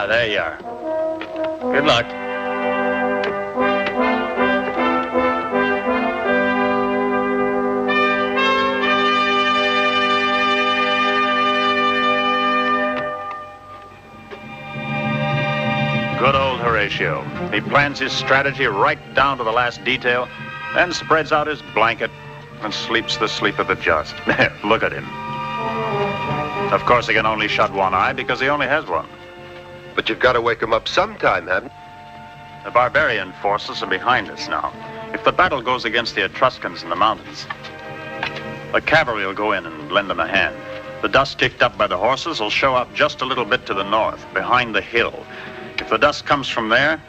There you are. Good luck. Good old Horatio. He plans his strategy right down to the last detail, then spreads out his blanket and sleeps the sleep of the just. Look at him. Of course, he can only shut one eye because he only has one. But you've got to wake him up sometime, haven't you? The barbarian forces are behind us now. If the battle goes against the Etruscans in the mountains, the cavalry will go in and lend them a hand. The dust kicked up by the horses will show up just a little bit to the north, behind the hill. If the dust comes from there,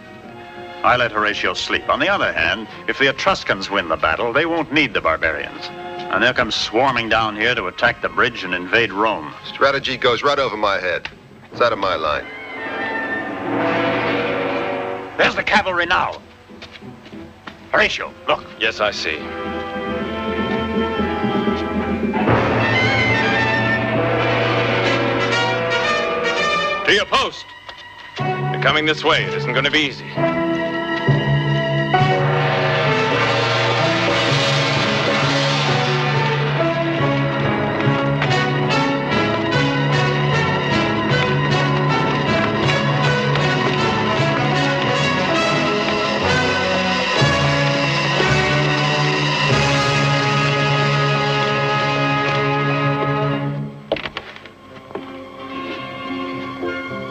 I let Horatio sleep. On the other hand, if the Etruscans win the battle, they won't need the barbarians. And they'll come swarming down here to attack the bridge and invade Rome. Strategy goes right over my head. It's out of my line. There's the cavalry now. Horatio, look. Yes, I see. To your post. They're coming this way. It isn't going to be easy.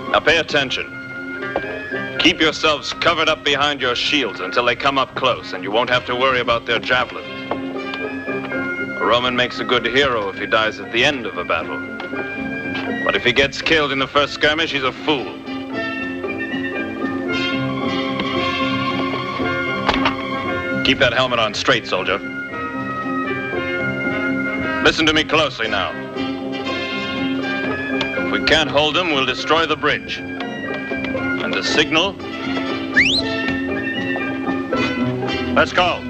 Now pay attention. Keep yourselves covered up behind your shields until they come up close, and you won't have to worry about their javelins. A Roman makes a good hero if he dies at the end of a battle. But if he gets killed in the first skirmish, he's a fool. Keep that helmet on straight, soldier. Listen to me closely now. If we can't hold them, we'll destroy the bridge. And the signal? Let's go.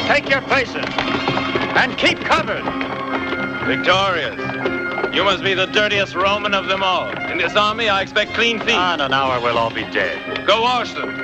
Take your places and keep covered. Victorious. You must be the dirtiest Roman of them all. In this army, I expect clean feet. In an hour, we'll all be dead. Go wash them.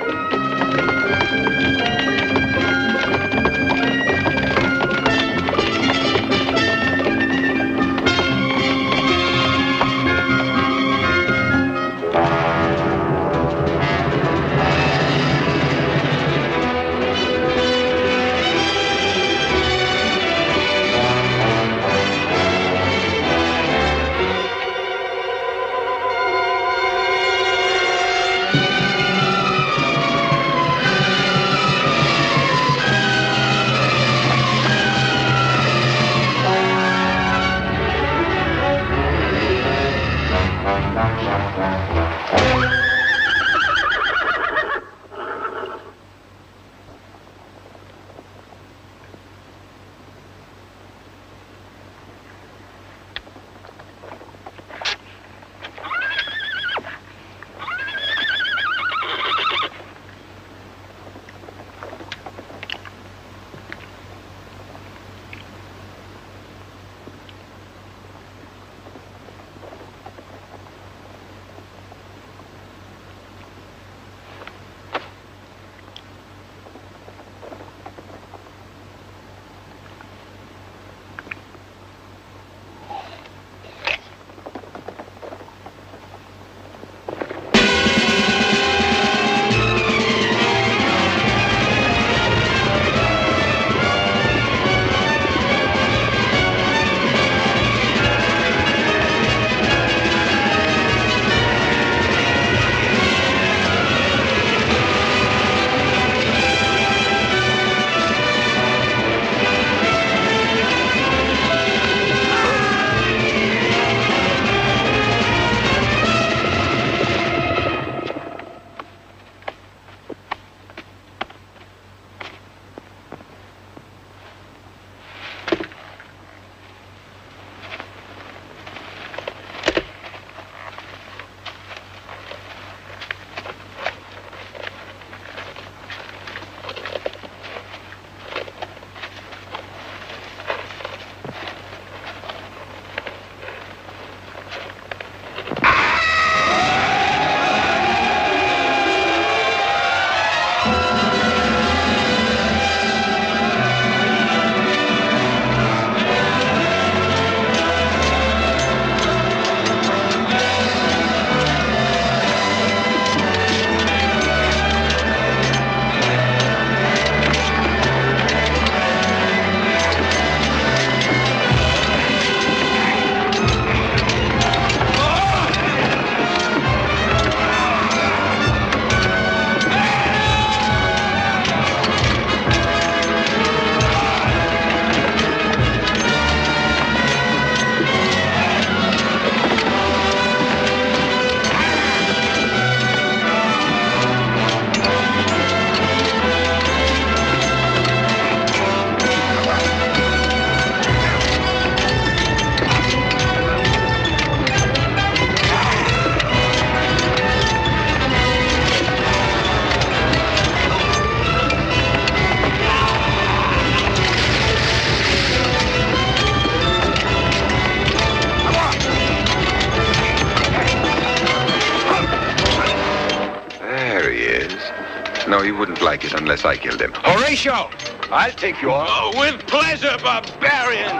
No, he wouldn't like it unless I killed him. Horatio! I'll take you on. Oh, with pleasure, barbarian!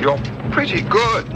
You're pretty good.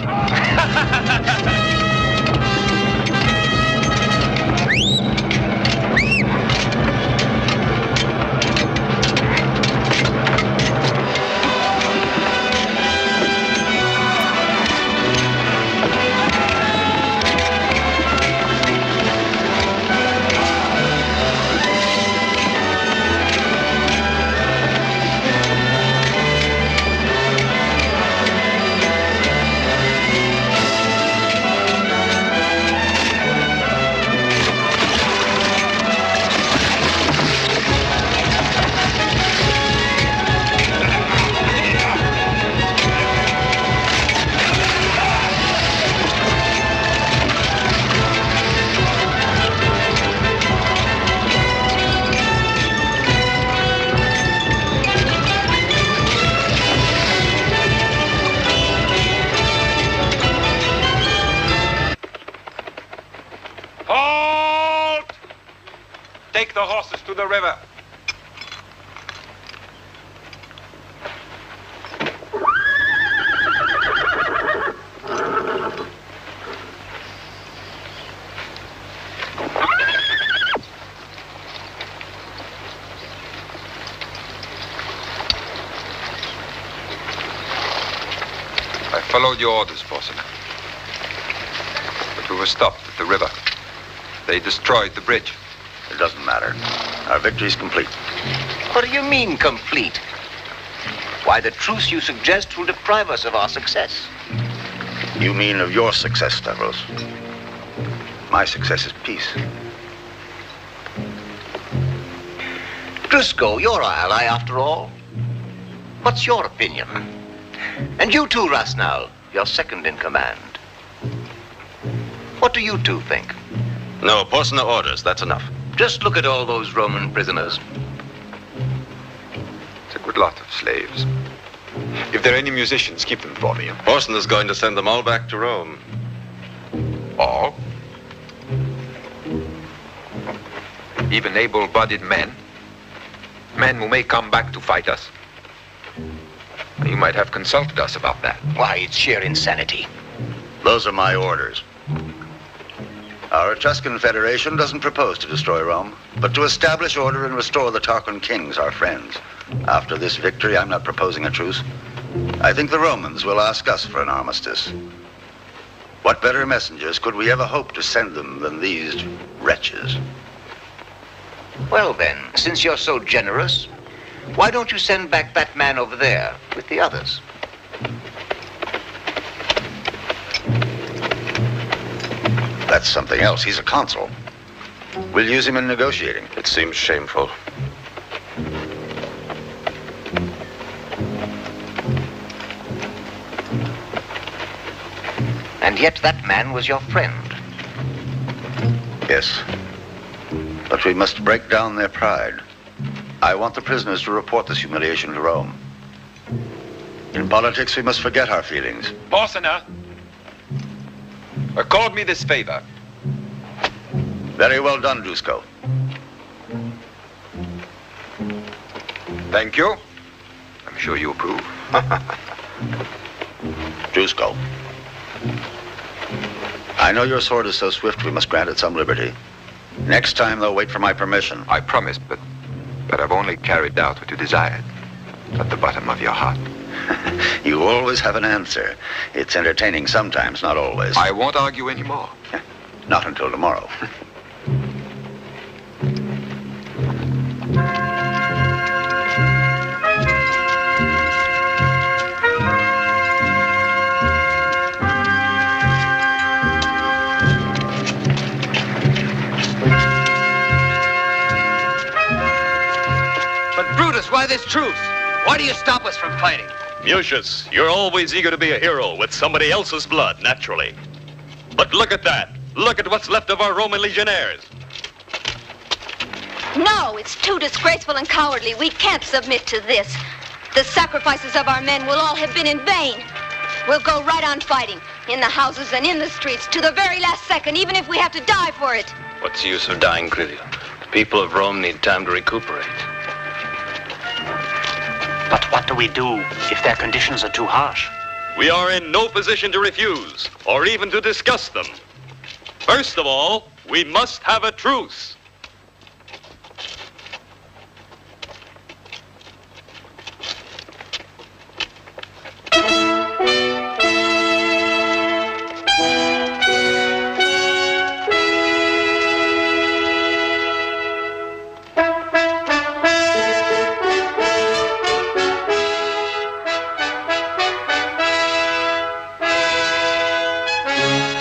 Take the horses to the river. I followed your orders, Bossman. But we were stopped at the river. They destroyed the bridge. It doesn't matter. Our victory's complete. What do you mean, complete? Why, the truce you suggest will deprive us of our success. You mean of your success, Stavros. My success is peace. Driscoll, you're our ally, after all. What's your opinion? And you too, Rasnal, you're second in command. What do you two think? No, personal orders, that's enough. Just look at all those Roman prisoners. It's a good lot of slaves. If there are any musicians, keep them for me. Orson is going to send them all back to Rome. All? Even able-bodied men? Men who may come back to fight us. You might have consulted us about that. Why, it's sheer insanity. Those are my orders. Our Etruscan Federation doesn't propose to destroy Rome, but to establish order and restore the Tarquin kings, our friends. After this victory, I'm not proposing a truce. I think the Romans will ask us for an armistice. What better messengers could we ever hope to send them than these wretches? Well then, since you're so generous, why don't you send back that man over there with the others? That's something else. He's a consul. We'll use him in negotiating. It seems shameful. And yet that man was your friend. Yes. But we must break down their pride. I want the prisoners to report this humiliation to Rome. In politics, we must forget our feelings. Bossner, accord me this favor. Very well done, Dusko. Thank you. I'm sure you approve. Dusko. I know your sword is so swift we must grant it some liberty. Next time, though, wait for my permission. I promise, but I've only carried out what you desired. At the bottom of your heart. You always have an answer. It's entertaining sometimes, not always. I won't argue anymore. Not until tomorrow. But Brutus, why this truce? Why do you stop us from fighting? Mucius, you're always eager to be a hero with somebody else's blood, naturally. But look at that. Look at what's left of our Roman legionnaires. No, it's too disgraceful and cowardly. We can't submit to this. The sacrifices of our men will all have been in vain. We'll go right on fighting. In the houses and in the streets, to the very last second, even if we have to die for it. What's the use of dying, Grillion? The people of Rome need time to recuperate. But what do we do if their conditions are too harsh? We are in no position to refuse, or even to discuss them. First of all, we must have a truce.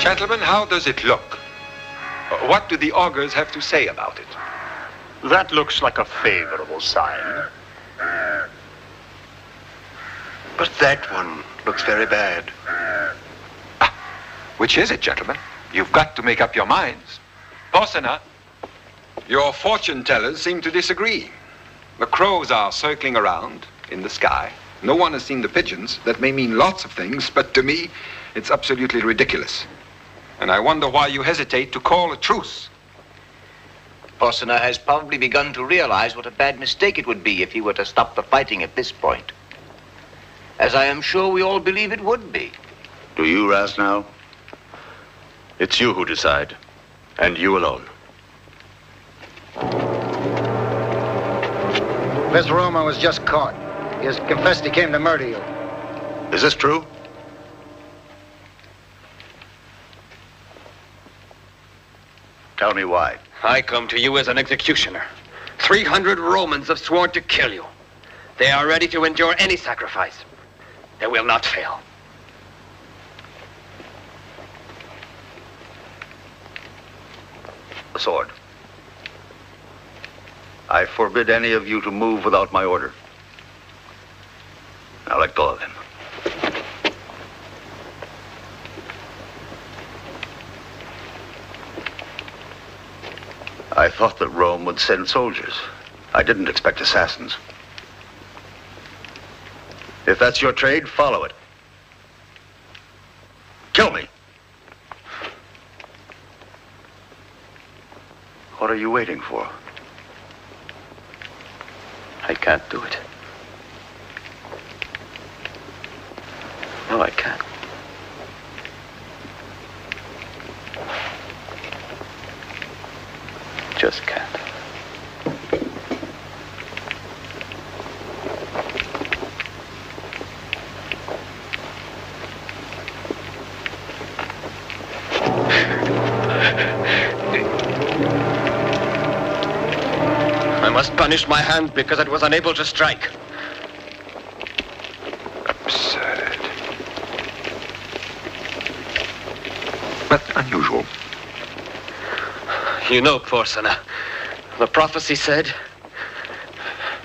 Gentlemen, how does it look? What do the augurs have to say about it? That looks like a favorable sign. But that one looks very bad. Which is it, gentlemen? You've got to make up your minds. Porcina, your fortune tellers seem to disagree. The crows are circling around in the sky. No one has seen the pigeons. That may mean lots of things, but to me, it's absolutely ridiculous. And I wonder why you hesitate to call a truce. Porcina has probably begun to realize what a bad mistake it would be if he were to stop the fighting at this point. As I am sure we all believe it would be. Do you, Rasnow? It's you who decide, and you alone. Mr. Roma was just caught. He has confessed he came to murder you. Is this true? Tell me why. I come to you as an executioner. 300 Romans have sworn to kill you. They are ready to endure any sacrifice. They will not fail. A sword. I forbid any of you to move without my order. Now let go of him. I thought that Rome would send soldiers. I didn't expect assassins. If that's your trade, follow it. Kill me. What are you waiting for? I can't do it. No, I can't. Just can't. I must punish my hand because it was unable to strike. Absurd. But unusual. You know, Porcina, the prophecy said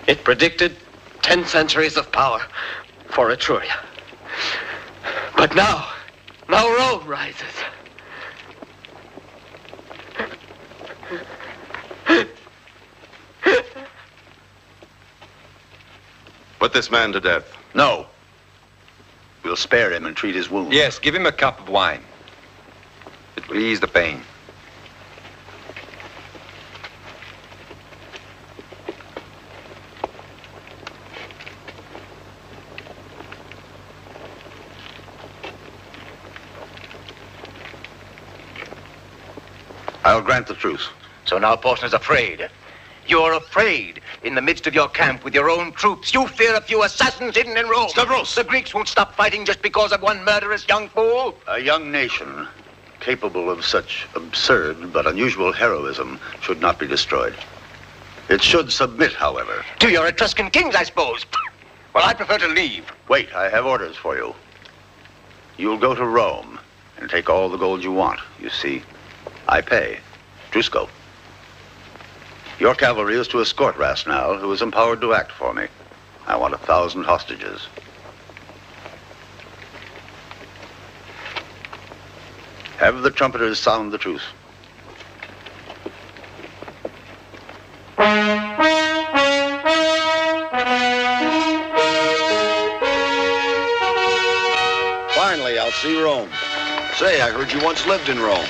it predicted 10 centuries of power for Etruria. But now Rome rises. Put this man to death. No. We'll spare him and treat his wounds. Yes, give him a cup of wine. It will ease the pain. I'll grant the truce. So now Porcina's afraid. You're afraid in the midst of your camp with your own troops. You fear a few assassins hidden in Rome. Stavros! The Greeks won't stop fighting just because of one murderous young fool. A young nation capable of such absurd but unusual heroism should not be destroyed. It should submit, however. To your Etruscan kings, I suppose. Well, I prefer to leave. Wait, I have orders for you. You'll go to Rome and take all the gold you want. You see, I pay. Drusco. Your cavalry is to escort Rasnow, who is empowered to act for me. I want 1,000 hostages. Have the trumpeters sound the truce. Finally, I'll see Rome. Say, I heard you once lived in Rome.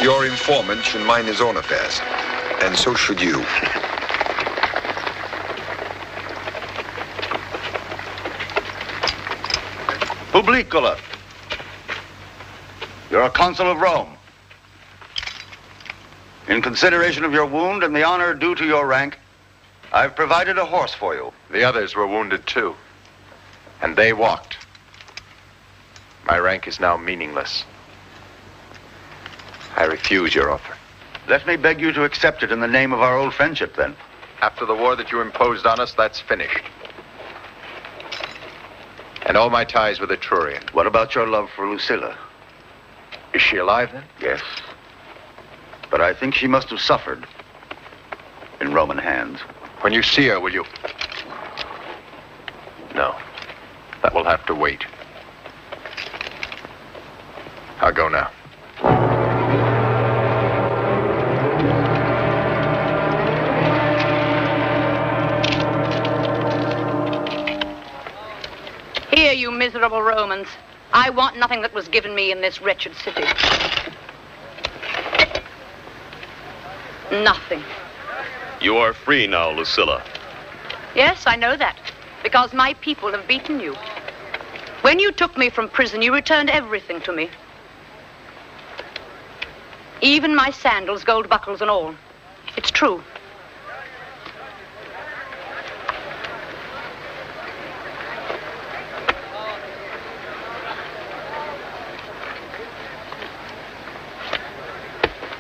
Your informant should mind his own affairs. And so should you. Publicola. You're a consul of Rome. In consideration of your wound and the honor due to your rank, I've provided a horse for you. The others were wounded too. And they walked. My rank is now meaningless. I refuse your offer. Let me beg you to accept it in the name of our old friendship, then. After the war that you imposed on us, that's finished. And all my ties with Etruria. What about your love for Lucilla? Is she alive, then? Yes. But I think she must have suffered in Roman hands. When you see her, will you? No. That will have to wait. I'll go now. Here, you miserable Romans. I want nothing that was given me in this wretched city. Nothing. You are free now, Lucilla. Yes, I know that. Because my people have beaten you. When you took me from prison, you returned everything to me. Even my sandals, gold buckles and all. It's true.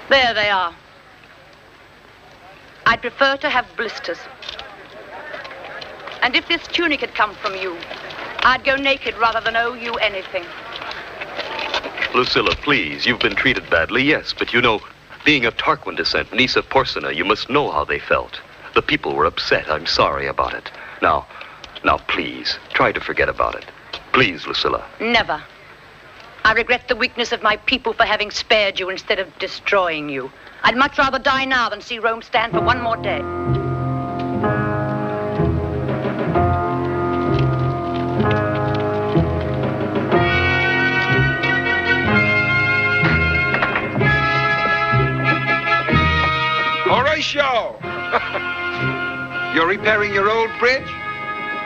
There they are. I'd prefer to have blisters. And if this tunic had come from you, I'd go naked rather than owe you anything. Lucilla, please, you've been treated badly, yes, but you know, being of Tarquin descent, niece of Porcina, you must know how they felt. The people were upset. I'm sorry about it. Now, please, try to forget about it. Please, Lucilla. Never. I regret the weakness of my people for having spared you instead of destroying you. I'd much rather die now than see Rome stand for one more day. Horatio! You're repairing your old bridge?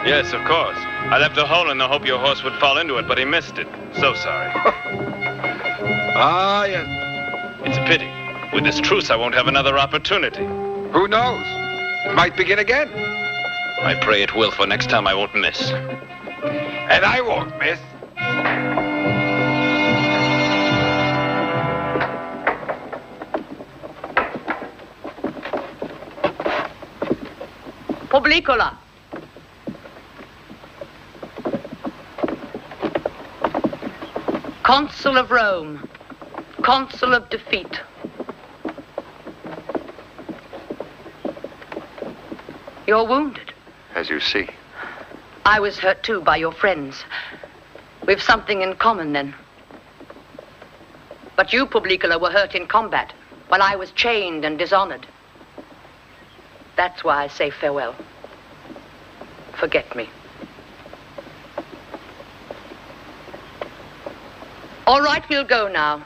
Yes, of course. I left a hole in the hope your horse would fall into it, but he missed it. So sorry. Ah, yes. It's a pity. With this truce, I won't have another opportunity. Who knows? It might begin again. I pray it will, for next time I won't miss. And I won't miss. Publicola. Consul of Rome. Consul of defeat. You're wounded. As you see. I was hurt too by your friends. We've something in common then. But you, Publicola, were hurt in combat, while I was chained and dishonored. That's why I say farewell. Forget me. All right, we'll go now.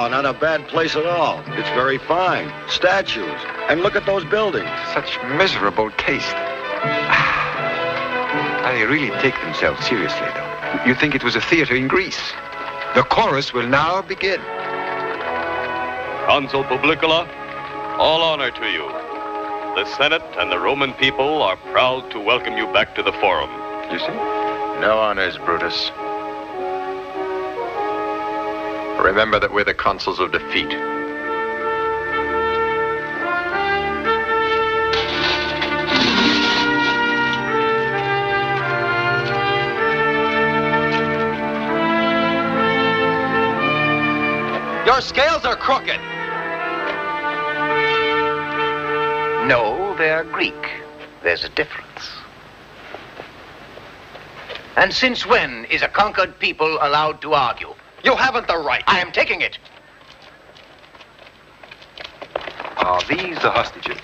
Not a bad place at all. It's very fine. Statues. And look at those buildings. Such miserable taste. They really take themselves seriously, though. You think it was a theater in Greece. The chorus will now begin. Consul Publicola, all honor to you. The Senate and the Roman people are proud to welcome you back to the Forum. You see? No honors, Brutus. Remember that we're the consuls of defeat. Your scales are crooked. No, they're Greek. There's a difference. And since when is a conquered people allowed to argue? You haven't the right. I am taking it. Are these the hostages?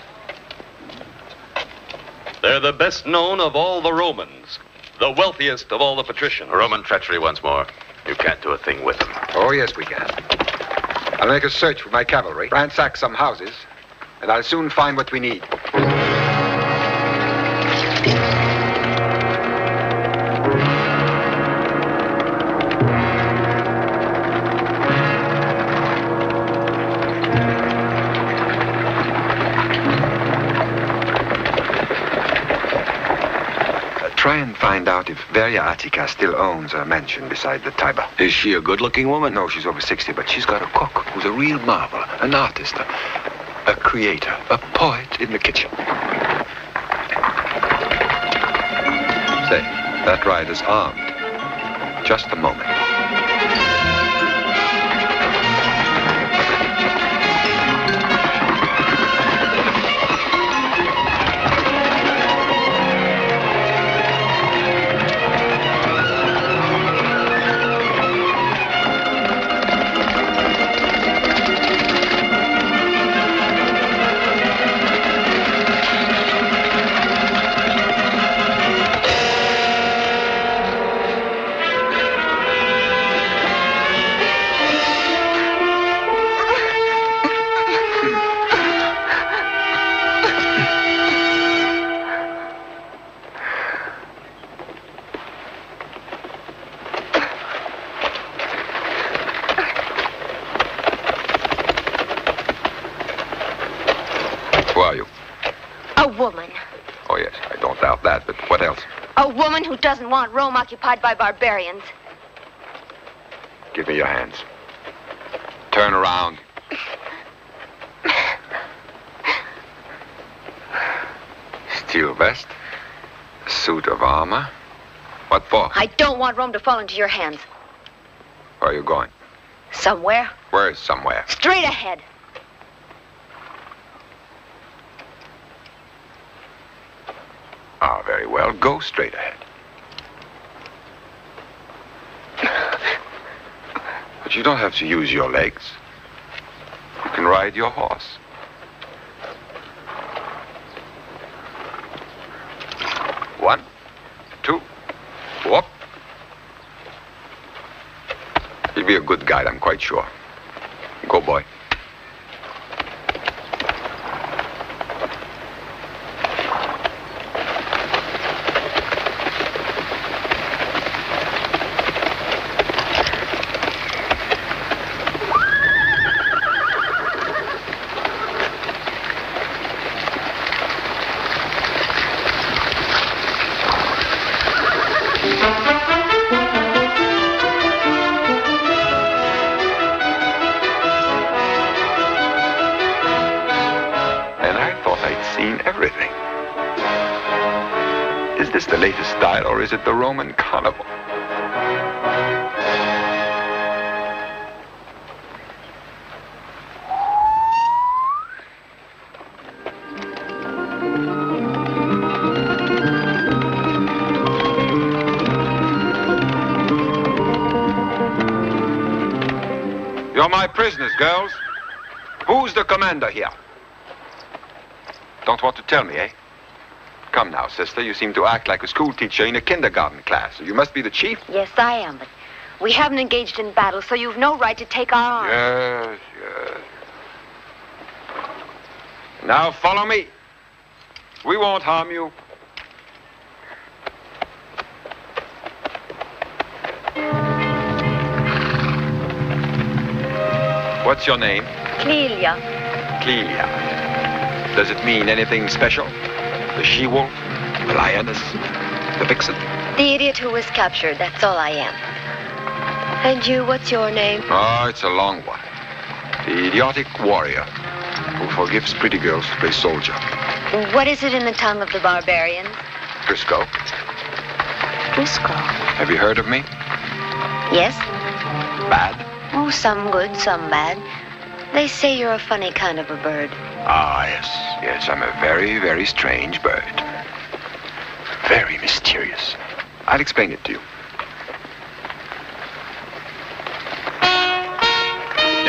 They're the best known of all the Romans. The wealthiest of all the patricians. Roman treachery once more. You can't do a thing with them. Oh, yes, we can. I'll make a search with my cavalry, ransack some houses, and I'll soon find what we need. Try and find out if Veria Attica still owns a mansion beside the Tiber. Is she a good-looking woman? No, she's over 60, but she's got a cook who's a real marvel, an artist, a creator, a poet in the kitchen. Say, that rider's armed. Just a moment. Who doesn't want Rome occupied by barbarians. Give me your hands. Turn around. Steel vest. Suit of armor. What for? I don't want Rome to fall into your hands. Where are you going? Somewhere. Where is somewhere? Straight ahead. Ah, very well. Go straight ahead. But you don't have to use your legs. You can ride your horse. One, two, whoop. He'll be a good guide, I'm quite sure. Go, boy. Or is it the Roman carnival? You're my prisoners, girls. Who's the commander here? Don't want to tell me, eh? Come now, sister. You seem to act like a school teacher in a kindergarten class. You must be the chief? Yes, I am, but we haven't engaged in battle, so you've no right to take our arms. Yes, yes. Now follow me. We won't harm you. What's your name? Clelia. Clelia. Does it mean anything special? The she-wolf, the lioness, the vixen? The idiot who was captured, that's all I am. And you, what's your name? Oh, it's a long one. The idiotic warrior who forgives pretty girls to play soldier. What is it in the tongue of the barbarians? Driscoll. Driscoll. Have you heard of me? Yes. Bad? Oh, some good, some bad. They say you're a funny kind of a bird. Ah, yes. Yes, I'm a very, very strange bird. Very mysterious. I'll explain it to you.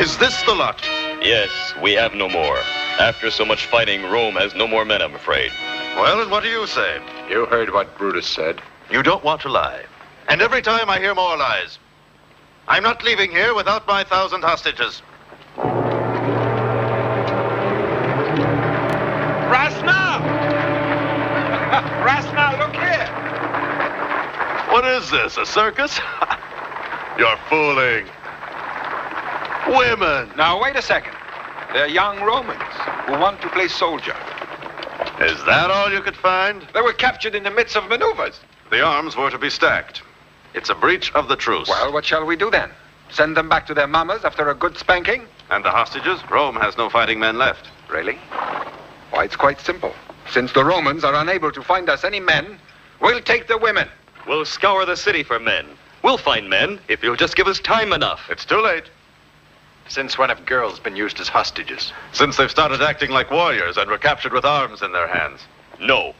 Is this the lot? Yes, we have no more. After so much fighting, Rome has no more men, I'm afraid. Well, and what do you say? You heard what Brutus said. You don't want to lie. And every time I hear more lies. I'm not leaving here without my 1,000 hostages. Rasna! Rasna, look here! What is this, a circus? You're fooling. Women! Now, wait a second. They're young Romans who want to play soldier. Is that all you could find? They were captured in the midst of maneuvers. The arms were to be stacked. It's a breach of the truce. Well, what shall we do then? Send them back to their mamas after a good spanking? And the hostages? Rome has no fighting men left. Really? Why, it's quite simple. Since the Romans are unable to find us any men, we'll take the women. We'll scour the city for men. We'll find men if you'll just give us time enough. It's too late. Since when have girls been used as hostages? Since they've started acting like warriors and were captured with arms in their hands. No.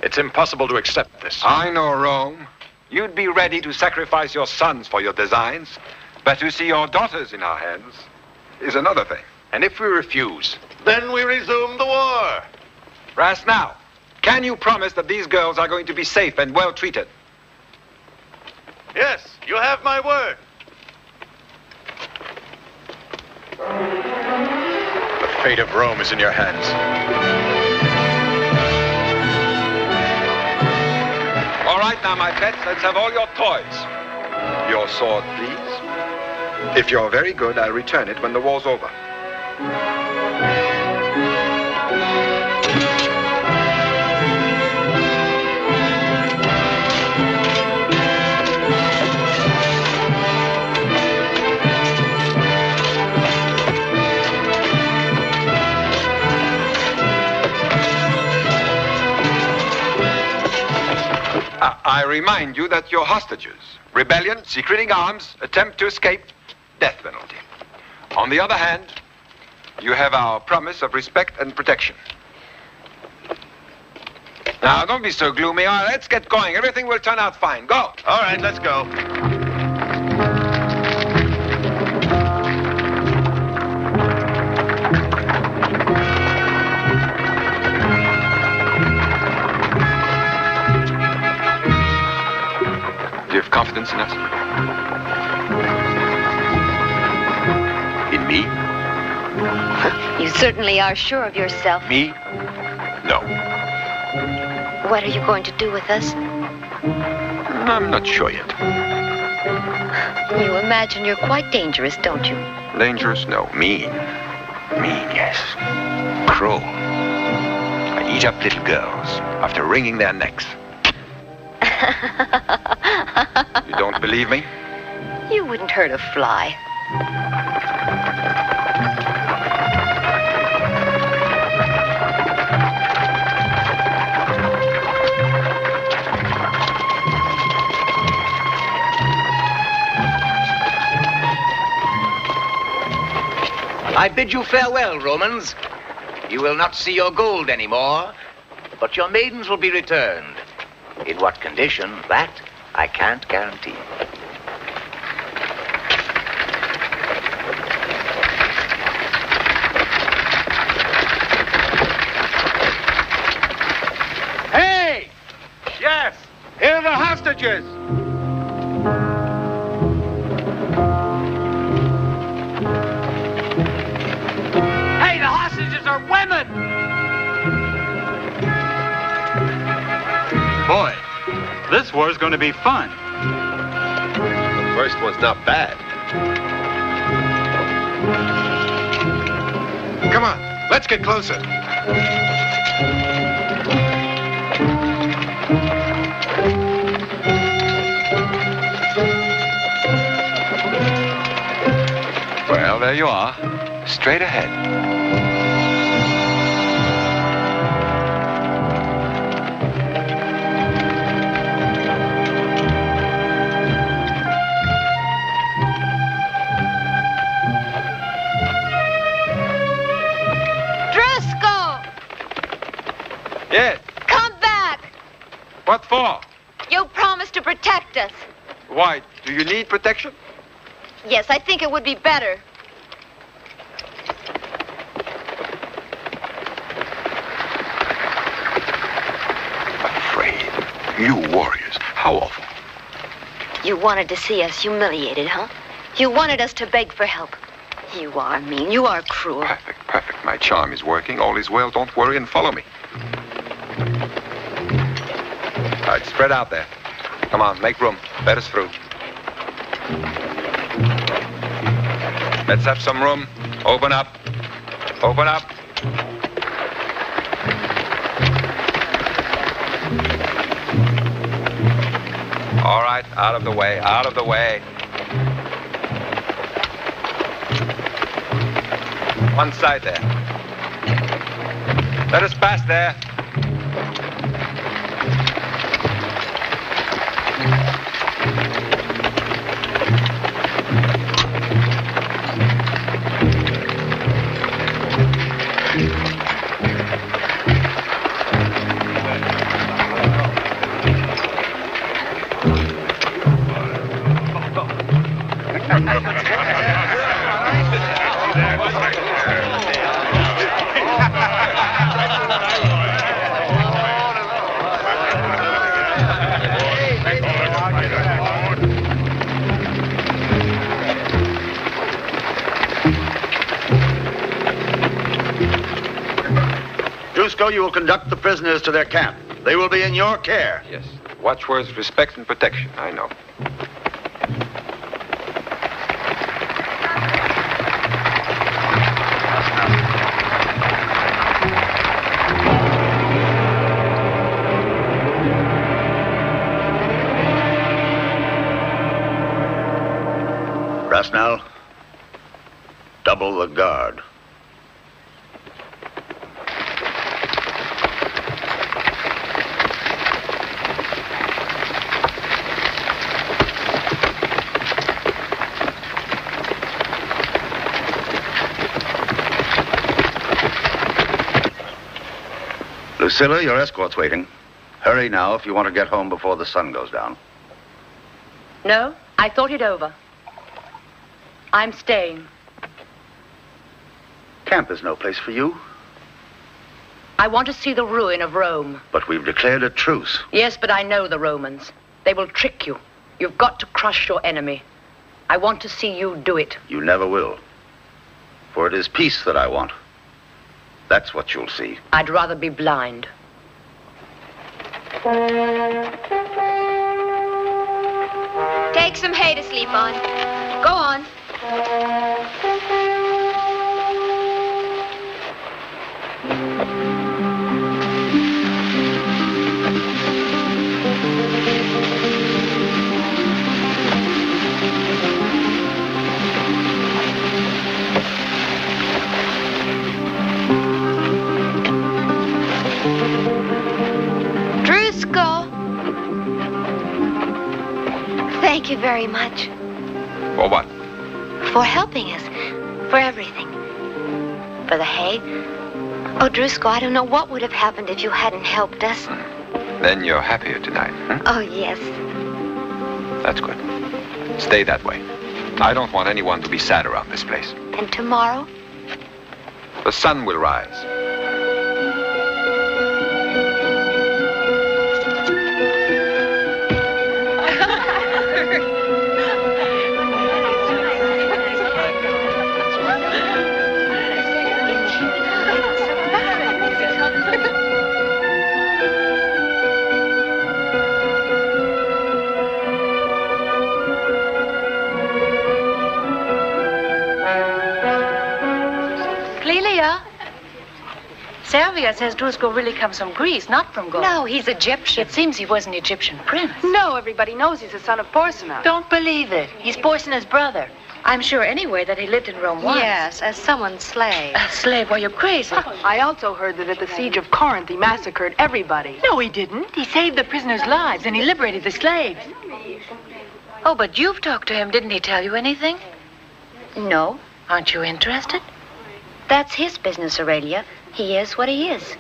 It's impossible to accept this. I know, Rome. You'd be ready to sacrifice your sons for your designs, but to see your daughters in our hands is another thing. And if we refuse? Then we resume the war. Rasnau, can you promise that these girls are going to be safe and well treated? Yes, you have my word. The fate of Rome is in your hands. All right, now, my pets, let's have all your toys. Your sword, please. If you're very good, I'll return it when the war's over. I remind you that you're hostages. Rebellion, secreting arms, attempt to escape, death penalty. On the other hand, you have our promise of respect and protection. Now, don't be so gloomy. All right, let's get going. Everything will turn out fine. Go. All right, let's go. Do you have confidence in us? In me? You certainly are sure of yourself. Me? No. What are you going to do with us? I'm not sure yet. You imagine you're quite dangerous, don't you? Dangerous? No. Mean. Mean, yes. Cruel. I eat up little girls after wringing their necks. You don't believe me? You wouldn't hurt a fly. I bid you farewell, Romans. You will not see your gold anymore, but your maidens will be returned. In what condition, that I can't guarantee. Hey! Yes! Here are the hostages! Hey, the hostages are women! Boy, this war's going to be fun. The first one's not bad. Come on, let's get closer. Well, there you are. Straight ahead. Yes. Come back! What for? You promised to protect us. Why? Do you need protection? Yes, I think it would be better. Afraid. You warriors. How awful. You wanted to see us humiliated, huh? You wanted us to beg for help. You are mean. You are cruel. Perfect, perfect. My charm is working. All is well. Don't worry and follow me. All right, spread out there. Come on, make room. Let us through. Let's have some room. Open up. Open up. All right, out of the way, out of the way. One side there. Let us pass there. You will conduct the prisoners to their camp. They will be in your care. Yes. Watchwords, respect and protection. I know. Rasnell, double the guard. Lucilla, your escort's waiting. Hurry now if you want to get home before the sun goes down. No, I thought it over. I'm staying. Camp is no place for you. I want to see the ruin of Rome. But we've declared a truce. Yes, but I know the Romans. They will trick you. You've got to crush your enemy. I want to see you do it. You never will. For it is peace that I want. That's what you'll see. I'd rather be blind. Take some hay to sleep on. Go on. Thank you very much. For what? For helping us. For everything. For the hay. Oh, Drusco, I don't know what would have happened if you hadn't helped us. Then you're happier tonight, huh? Oh, yes. That's good. Stay that way. I don't want anyone to be sad around this place. And tomorrow? The sun will rise. Servia says Drusco really comes from Greece, not from Gaul. No, he's Egyptian. It seems he was an Egyptian prince. No, everybody knows he's the son of Porcina. Don't believe it. He's Porcina's brother. I'm sure anyway that he lived in Rome once. Yes, as someone's slave. A slave? Why, you're crazy. I also heard that at the siege of Corinth he massacred everybody. No, he didn't. He saved the prisoners' lives and he liberated the slaves. Oh, but you've talked to him. Didn't he tell you anything? No. Aren't you interested? That's his business, Aurelia. He is what he is.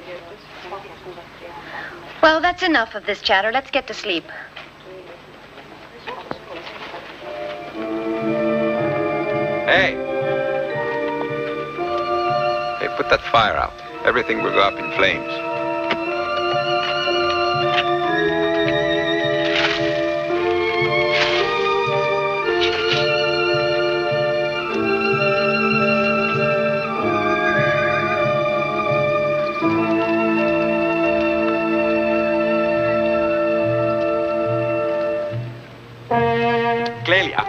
Well, that's enough of this chatter. Let's get to sleep. Hey! Hey, put that fire out. Everything will go up in flames. Clelia,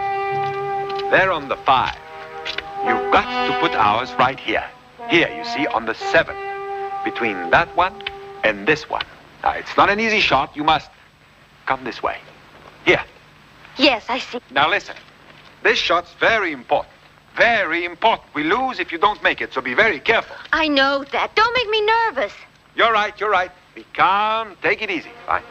they're on the 5. You've got to put ours right here. Here, you see, on the 7. Between that one and this one. Now, it's not an easy shot. You must come this way. Here. Yes, I see. Now, listen. This shot's very important. Very important. We lose if you don't make it, so be very careful. I know that. Don't make me nervous. You're right, you're right. Be calm. Take it easy. Fine.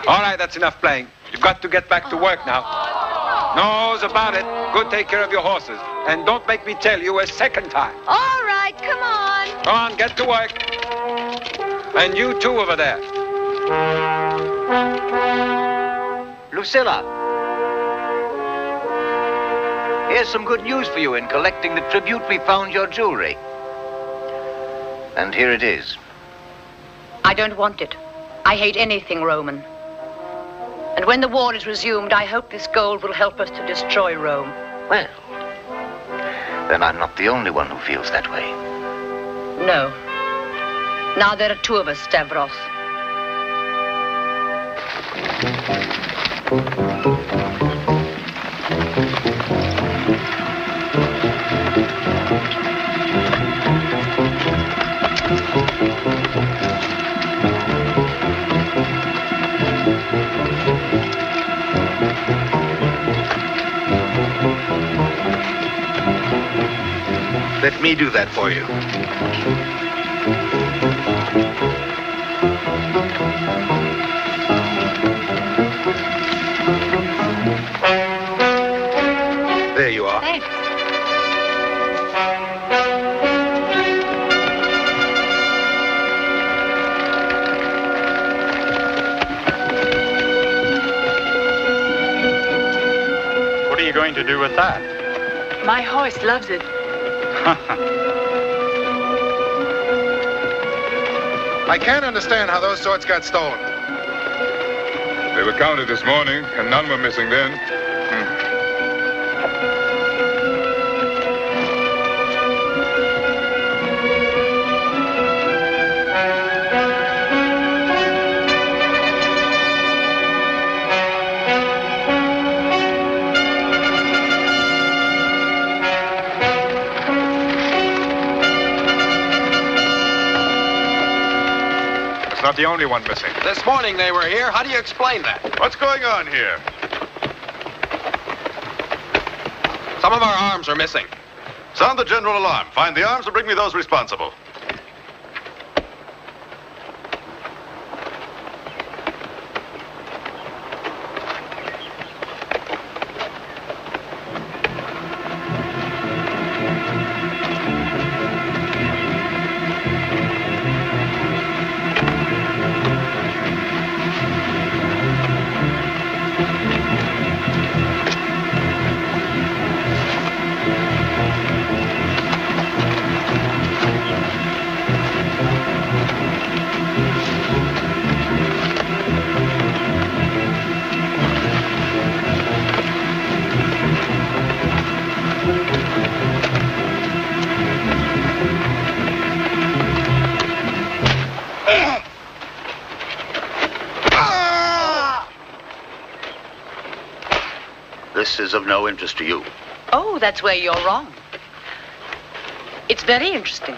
All right, that's enough playing. You've got to get back to work now. Knows about it. Go take care of your horses. And don't make me tell you a second time. All right, come on. Go on, get to work. And you too over there. Lucilla. Here's some good news for you in collecting the tribute we found your jewelry. And here it is. I don't want it. I hate anything Roman. And when the war is resumed, I hope this gold will help us to destroy Rome. Well, then I'm not the only one who feels that way. No. Now there are 2 of us, Stavros. Let me do that for you. There you are. Thanks. What are you going to do with that? My horse loves it. I can't understand how those swords got stolen. They were counted this morning, and none were missing then. Not the only one missing. This morning they were here. How do you explain that? What's going on here? Some of our arms are missing. Sound the general alarm. Find the arms and bring me those responsible. This is of no interest to you. Oh, that's where you're wrong. It's very interesting.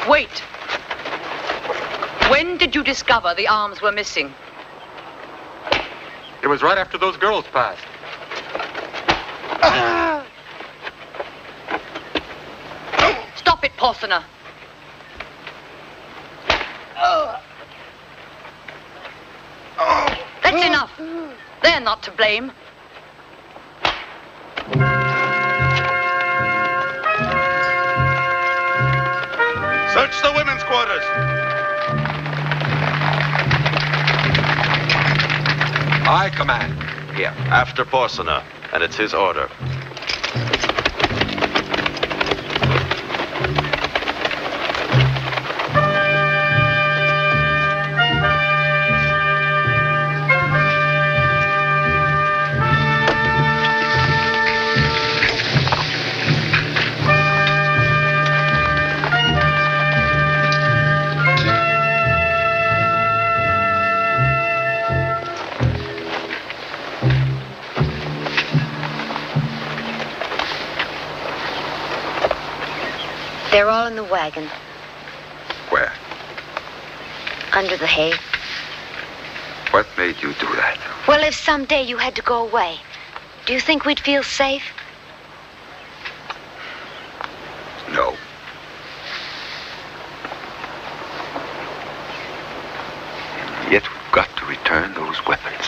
Wait. When did you discover the arms were missing? It was right after those girls passed. Porsener. That's enough. They're not to blame. Search the women's quarters. I command. Here. After Porsener, and it's his order. They're all in the wagon. Where? Under the hay. What made you do that? Well, if someday you had to go away, do you think we'd feel safe? No. Yet we've got to return those weapons.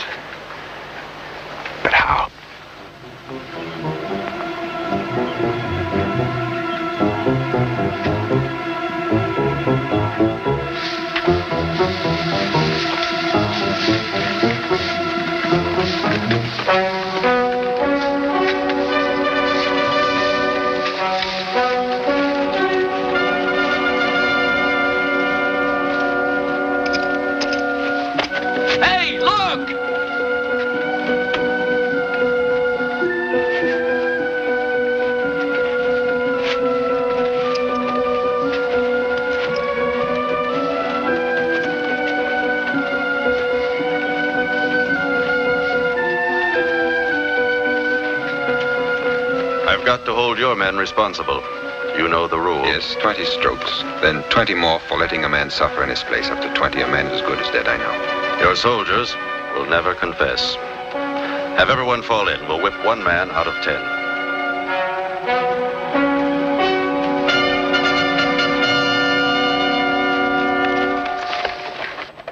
But how? Hey, look! I've got to hold your men responsible. You know the rule. Yes, 20 strokes. Then 20 more for letting a man suffer in his place. Up to 20, a man is as good as dead, I know. Your soldiers will never confess. Have everyone fall in. We'll whip one man out of 10.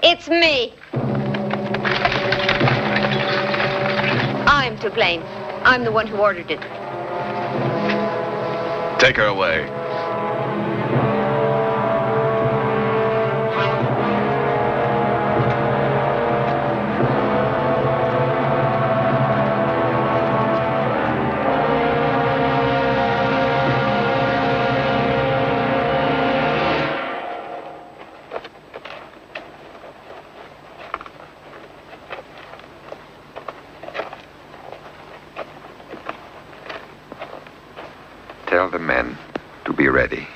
It's me. I'm to blame. I'm the one who ordered it. Take her away. Tell the men to be ready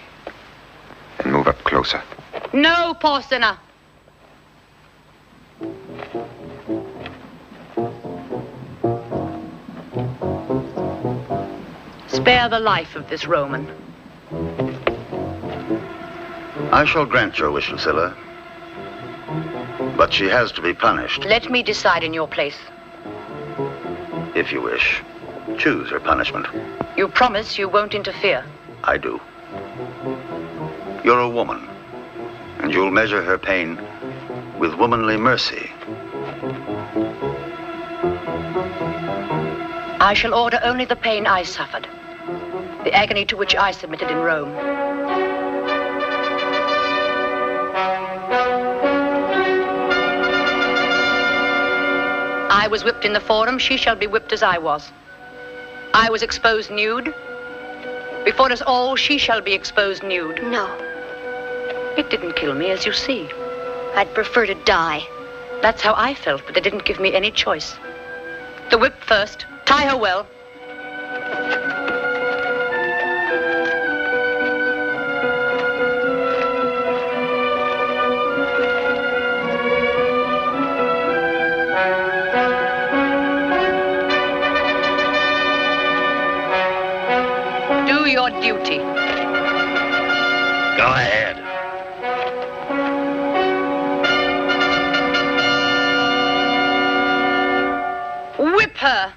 and move up closer. No, Porsener. Spare the life of this Roman. I shall grant your wish, Lucilla. But she has to be punished. Let me decide in your place. If you wish. Choose her punishment. You promise you won't interfere. I do. You're a woman, and you'll measure her pain with womanly mercy. I shall order only the pain I suffered, the agony to which I submitted in Rome. I was whipped in the Forum, she shall be whipped as I was. I was exposed nude. Before us all, she shall be exposed nude. No. It didn't kill me, as you see. I'd prefer to die. That's how I felt, but they didn't give me any choice. The whip first. Tie her well. Do your duty. Go ahead. Whip her.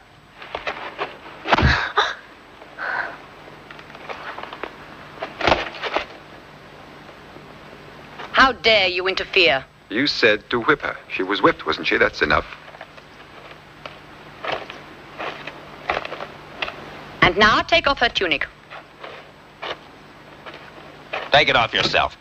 How dare you interfere? You said to whip her. She was whipped, wasn't she? That's enough. And now take off her tunic. Take it off yourself.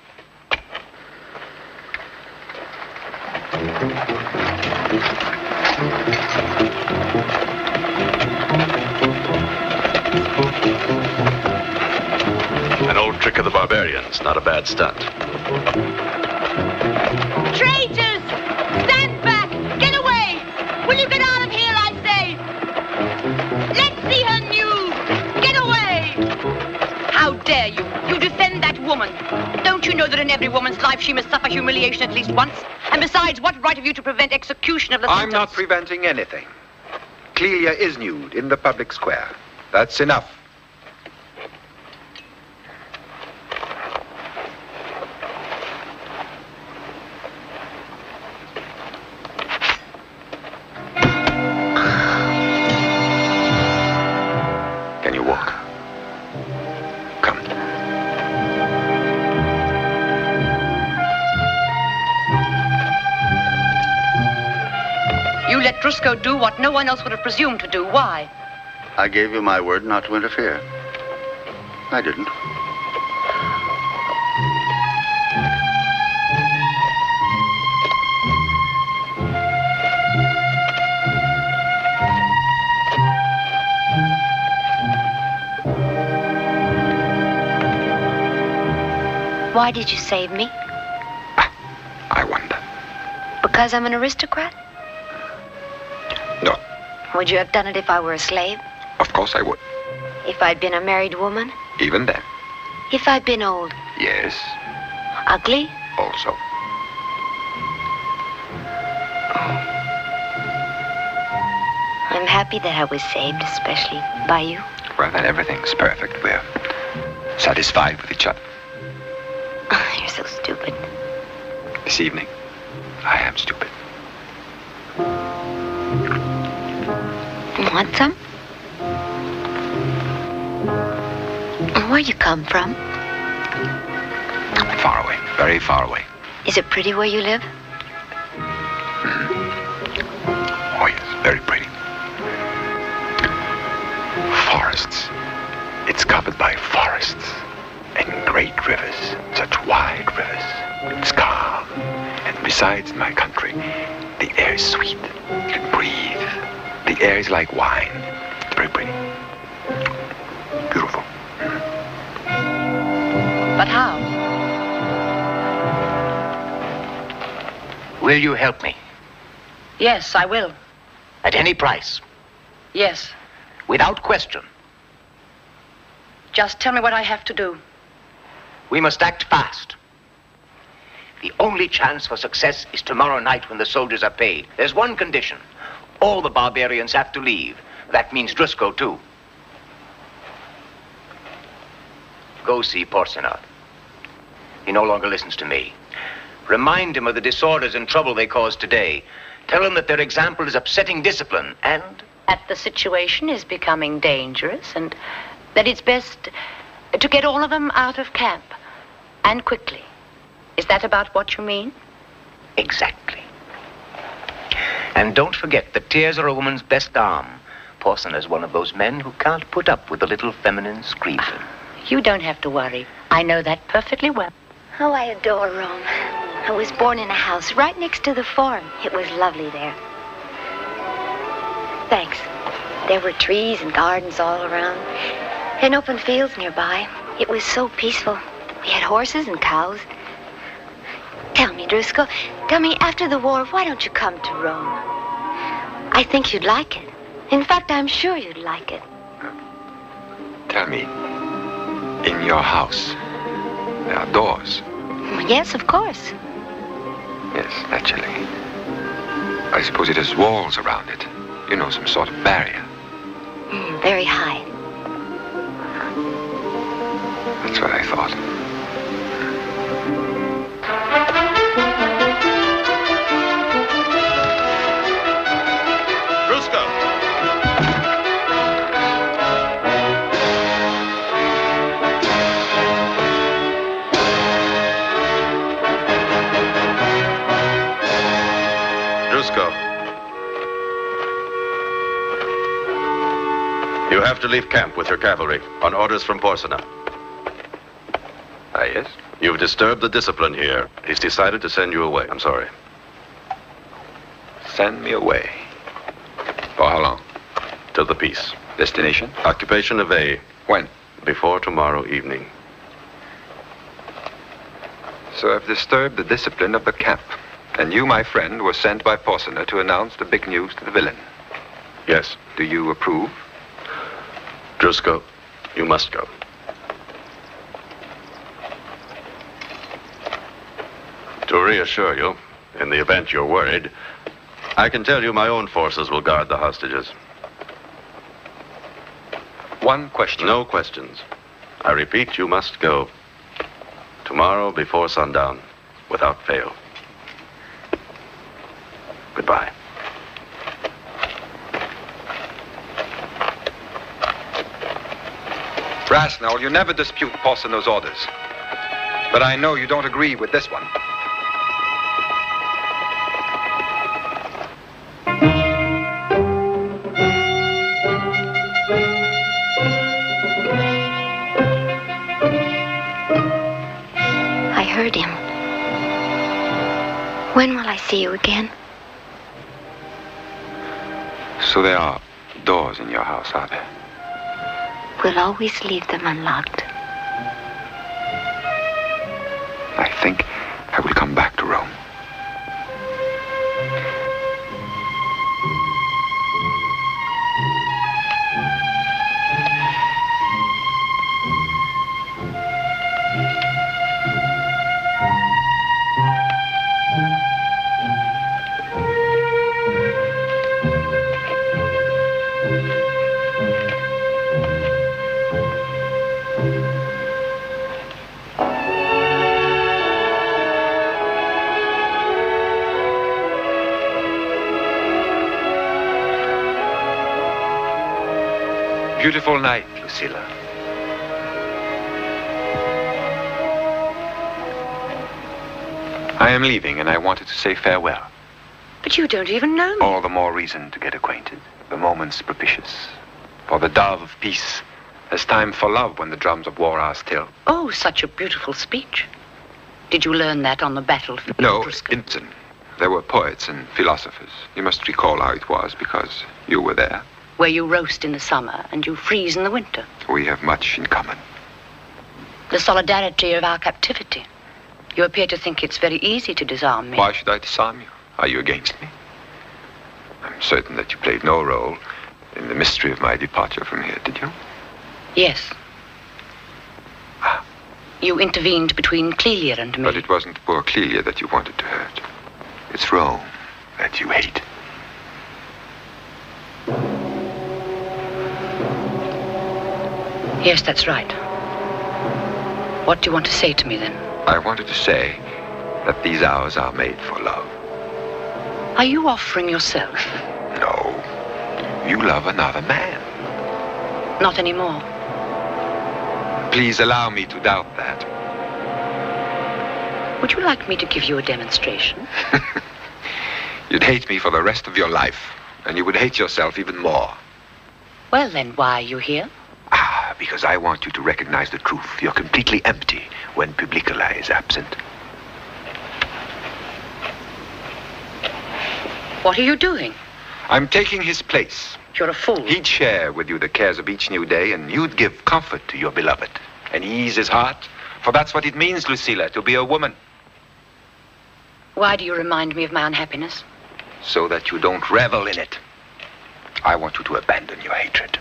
An old trick of the barbarians, not a bad stunt. Traitors! Stand back! Get away! Will you get out of here, I say? Let's see her nude! Get away! How dare you? You defend that woman. Don't you know that in every woman's life she must suffer humiliation at least once? And besides, what right have you to prevent execution of the I'm sentence? not preventing anything. Clelia is nude in the public square. That's enough. Can you walk? Come. You let Drusco do what no one else would have presumed to do. Why? I gave you my word not to interfere. I didn't. Why did you save me? I wonder. Because I'm an aristocrat? No. Would you have done it if I were a slave? Of course I would. If I'd been a married woman? Even then. If I'd been old? Yes. Ugly? Also. I'm happy that I was saved, especially by you. Well, then everything's perfect. We're satisfied with each other. You're so stupid. This evening, I am stupid. Want some? Where you come from? Far away, very far away. Is it pretty where you live? Oh, yes, very pretty. Forests. It's covered by forests and great rivers, such wide rivers. It's calm. And besides, in my country, the air is sweet. You can breathe. The air is like wine. It's very pretty. Beautiful. But how? Will you help me? Yes, I will. At any price? Yes. Without question? Just tell me what I have to do. We must act fast. The only chance for success is tomorrow night when the soldiers are paid. There's one condition. All the barbarians have to leave. That means Drusco, too. Go see Porcina. He no longer listens to me. Remind him of the disorders and trouble they caused today. Tell him that their example is upsetting discipline and... That the situation is becoming dangerous and that it's best to get all of them out of camp. And quickly. Is that about what you mean? Exactly. And don't forget that tears are a woman's best arm. Porcina's one of those men who can't put up with a little feminine screaming. You don't have to worry. I know that perfectly well. Oh, I adore Rome. I was born in a house right next to the Forum. It was lovely there. Thanks. There were trees and gardens all around, and open fields nearby. It was so peaceful. We had horses and cows. Tell me, Drusco, tell me, after the war, why don't you come to Rome? I think you'd like it. In fact, I'm sure you'd like it. Tell me, in your house, there are doors? Yes, of course. Yes, naturally. I suppose it has walls around it. You know, some sort of barrier. Very high. That's what I thought. have to leave camp with your cavalry on orders from Porcina. Ah, yes? You've disturbed the discipline here. He's decided to send you away. I'm sorry. Send me away. For how long? Till the peace. Destination? Occupation of A. When? Before tomorrow evening. So I've disturbed the discipline of the camp. And you, my friend, were sent by Porcina to announce the big news to the villain. Yes. Do you approve? Drusko, you must go. To reassure you, in the event you're worried, I can tell you my own forces will guard the hostages. One question. No questions. I repeat, you must go. Tomorrow before sundown, without fail. Goodbye. Rasnell, you never dispute Porcina's orders. But I know you don't agree with this one. I heard him. When will I see you again? So there are doors in your house, are there? We'll always leave them unlocked. I think I will come back to Rome. Beautiful night, Lucilla. I am leaving, and I wanted to say farewell. But you don't even know me. All the more reason to get acquainted. The moment's propitious. For the dove of peace. There's time for love when the drums of war are still. Oh, such a beautiful speech. Did you learn that on the battlefield? No, in Britain. There were poets and philosophers. You must recall how it was, because you were there. Where you roast in the summer and you freeze in the winter. We have much in common. The solidarity of our captivity. You appear to think it's very easy to disarm me. Why should I disarm you? Are you against me? I'm certain that you played no role in the mystery of my departure from here, did you? Yes. You intervened between Clelia and me. But it wasn't poor Clelia that you wanted to hurt. It's Rome that you hate. Yes, that's right. What do you want to say to me, then? I wanted to say that these hours are made for love. Are you offering yourself? No. You love another man. Not anymore. Please allow me to doubt that. Would you like me to give you a demonstration? You'd hate me for the rest of your life, and you would hate yourself even more. Well, then, why are you here? Because I want you to recognize the truth. You're completely empty when Publicola is absent. What are you doing? I'm taking his place. You're a fool. He'd share with you the cares of each new day, and you'd give comfort to your beloved and ease his heart. For that's what it means, Lucilla, to be a woman. Why do you remind me of my unhappiness? So that you don't revel in it. I want you to abandon your hatred,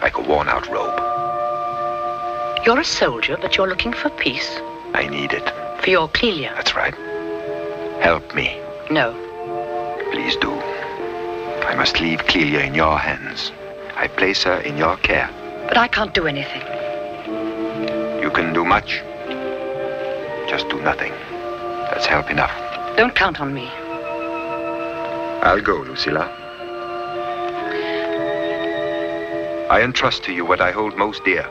like a worn-out robe. You're a soldier, but you're looking for peace. I need it. For your Clelia. That's right. Help me. No. Please do. I must leave Clelia in your hands. I place her in your care. But I can't do anything. You can do much. Just do nothing. That's help enough. Don't count on me. I'll go, Lucilla. I entrust to you what I hold most dear.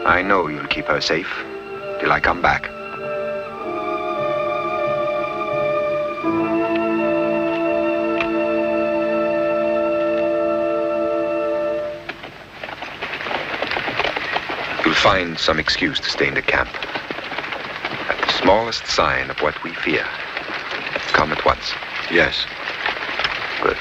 I know you'll keep her safe till I come back. You'll find some excuse to stay in the camp. At the smallest sign of what we fear, come at once. Yes. Good.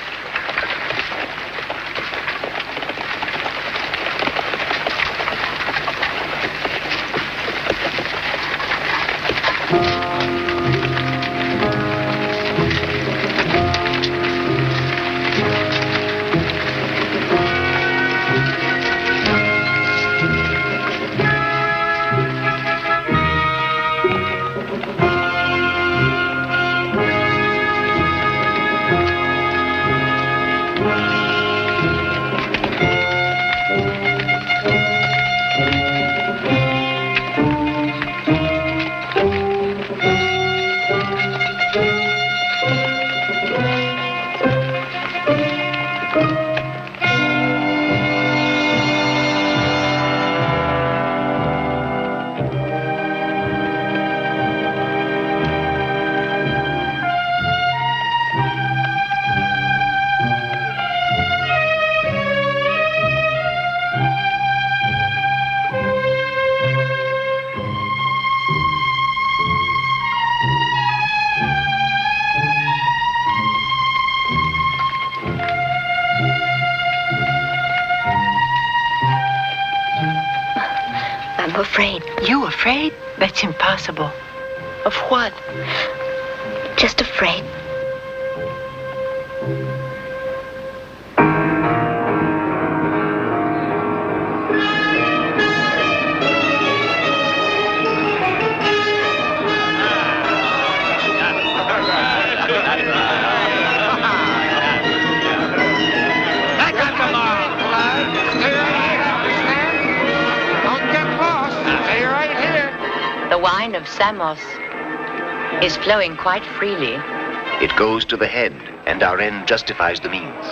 I'm afraid. You afraid? That's impossible. Of what? Just afraid. The wine of Samos is flowing quite freely. It goes to the head, and our end justifies the means.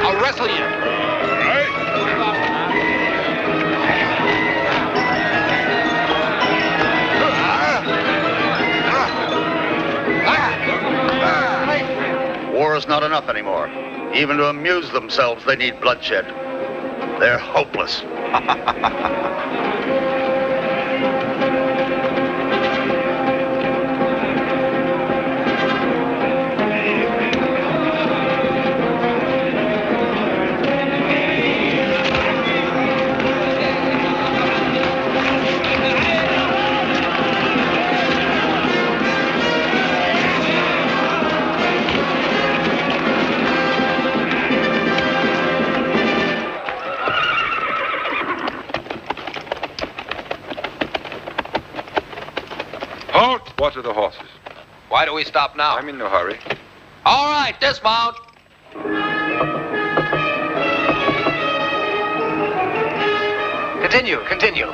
I'll wrestle you. War is not enough anymore. Even to amuse themselves, they need bloodshed. They're hopeless. What are the horses? Why do we stop now? I'm in no hurry. All right, dismount. Continue.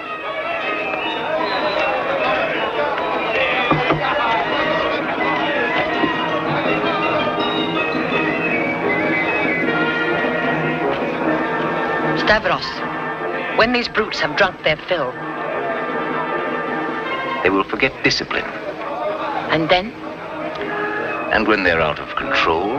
Stavros, when these brutes have drunk their fill, They will forget discipline. and then? And when they're out of control,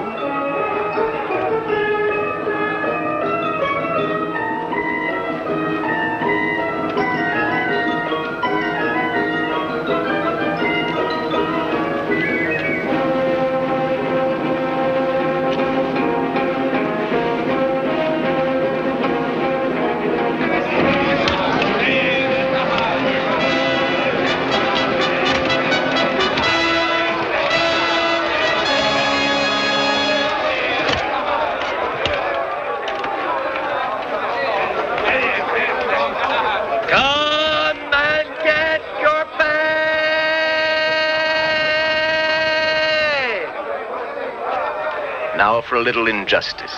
now for a little injustice.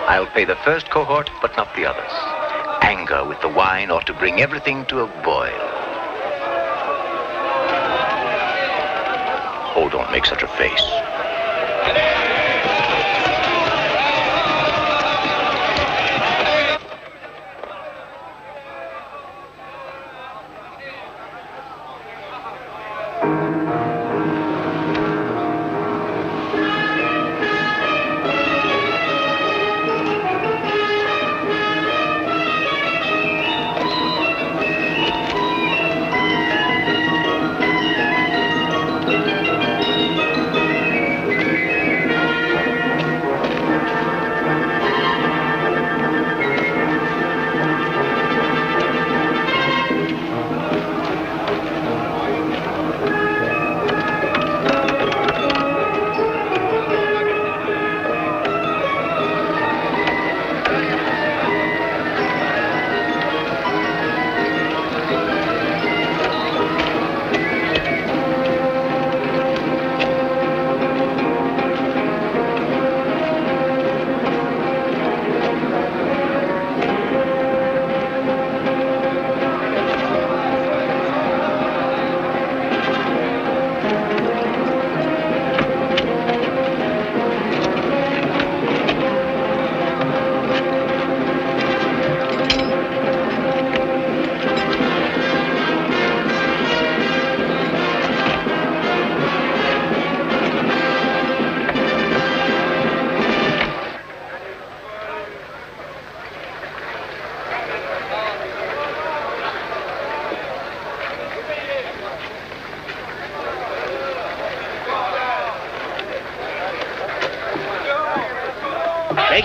I'll pay the first cohort, but not the others. Anger with the wine ought to bring everything to a boil. Oh, don't make such a face.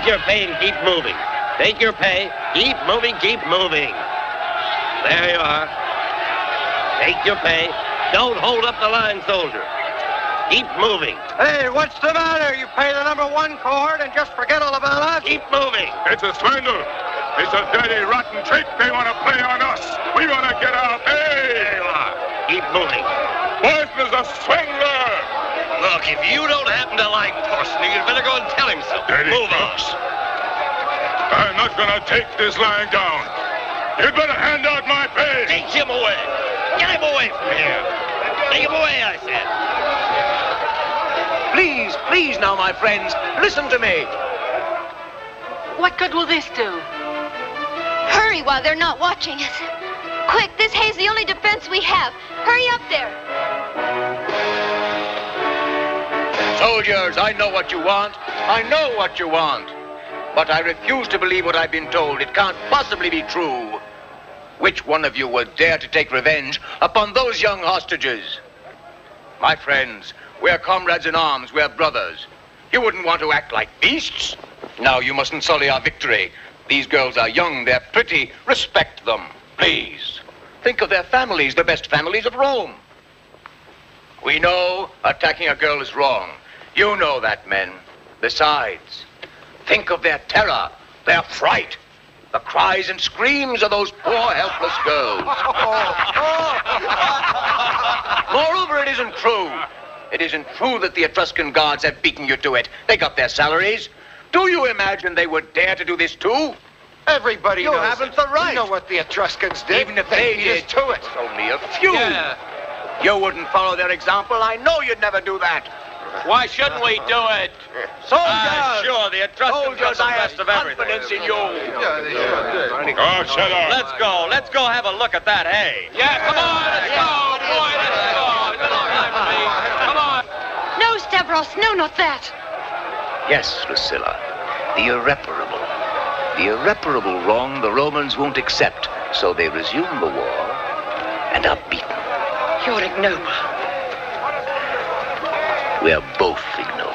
your pay and keep moving. Take your pay, keep moving, keep moving. There you are. Take your pay. Don't hold up the line, soldier. Keep moving. Hey, what's the matter? You pay the number 1 cohort and just forget all about us? Keep moving. It's a swindle. It's a dirty, rotten trick they want to play on us. We want to get our pay. There you are. Keep moving. Porson's a swindler. Look, if you don't happen to like Porson, you'd better go and tell him so. Dirty Move crooks. on. I'm not going to take this lying down. You'd better hand out my pay. Take him away. Get him away from here. Take him away, I said. Please, please now, my friends, listen to me. What good will this do? Hurry while they're not watching us. Quick, this hay's the only defense we have. Hurry up there. Soldiers, I know what you want. I know what you want. But I refuse to believe what I've been told. It can't possibly be true. Which one of you will dare to take revenge upon those young hostages? My friends, we're comrades in arms. We're brothers. You wouldn't want to act like beasts. Now, you mustn't sully our victory. These girls are young. They're pretty. Respect them, please. Think of their families, the best families of Rome. We know attacking a girl is wrong. You know that, men. Besides, think of their terror, their fright, the cries and screams of those poor, helpless girls. Moreover, it isn't true. It isn't true that the Etruscan guards have beaten you to it. They got their salaries. Do you imagine they would dare to do this too? Everybody knows. You haven't the right. You know what the Etruscans did. Even if they beat did, us to it. It's only a few. Yeah. You wouldn't follow their example. I know you'd never do that. Why shouldn't we do it? Soldiers! Sure, the Etruscans got the best of everything. Confidence in you. Oh, shut up. Let's go. Let's go have a look at that hay. Yeah, come on. Let's go, boy. Let's go. It's no time for me. Come on. No, Stavros, no, not that. Yes, Lucilla. The irreparable wrong the Romans won't accept, so they resume the war and are beaten. You're ignoble. We're both ignoble.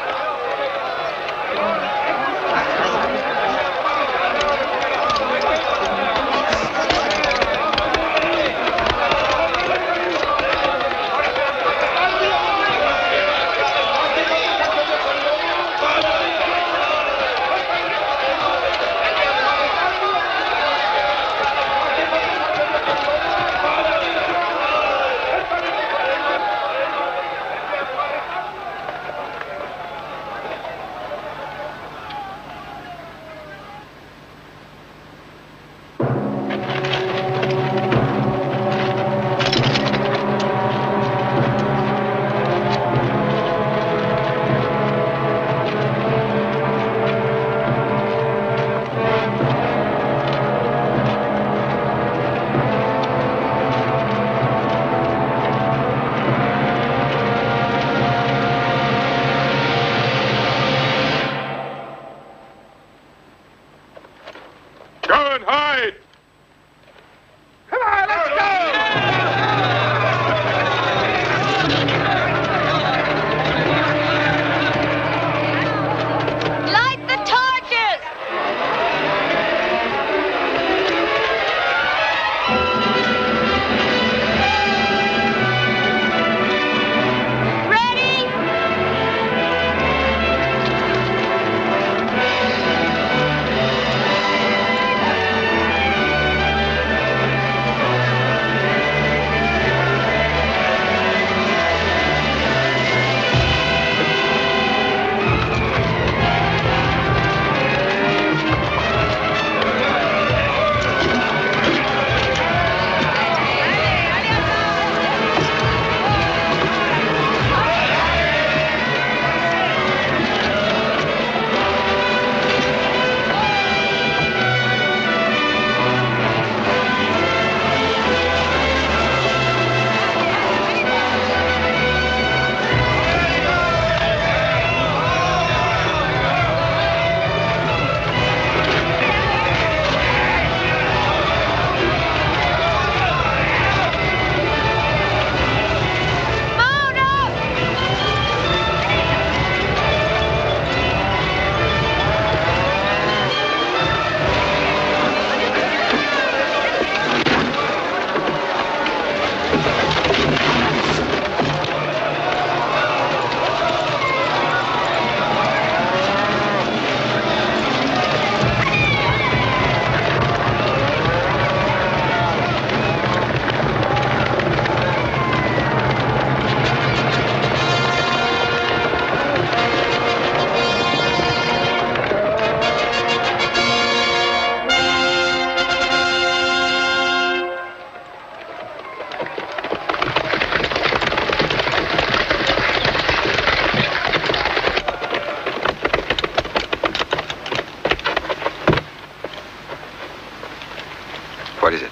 What is it?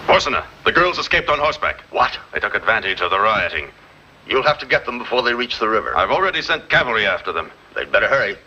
Porsener, the girls escaped on horseback. What? They took advantage of the rioting. You'll have to get them before they reach the river. I've already sent cavalry after them. They'd better hurry.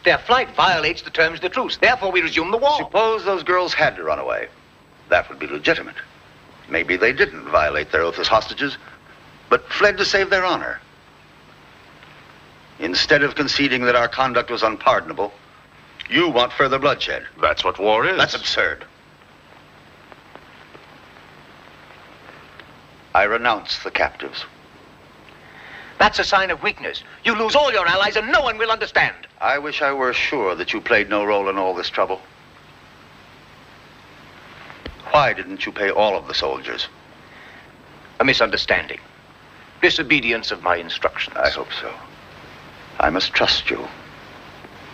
Their flight violates the terms of the truce. Therefore, we resume the war. Suppose those girls had to run away. That would be legitimate. Maybe they didn't violate their oath as hostages, but fled to save their honor. Instead of conceding that our conduct was unpardonable, you want further bloodshed. That's what war is. That's absurd. I renounce the captives. That's a sign of weakness. You lose all your allies and no one will understand. I wish I were sure that you played no role in all this trouble. Why didn't you pay all of the soldiers? A misunderstanding. Disobedience of my instructions. I hope so. I must trust you.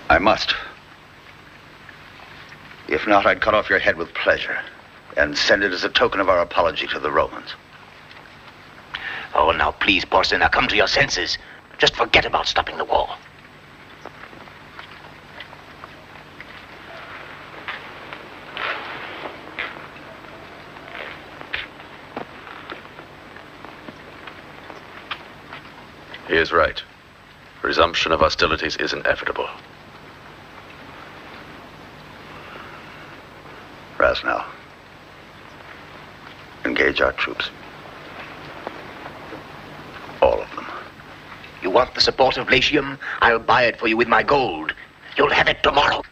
I must. If not, I'd cut off your head with pleasure and send it as a token of our apology to the Romans. Oh, now please, Porsener, come to your senses. Just forget about stopping the war. He is right. Resumption of hostilities is inevitable. Rasnau, engage our troops. All of them. You want the support of Latium? I'll buy it for you with my gold. You'll have it tomorrow.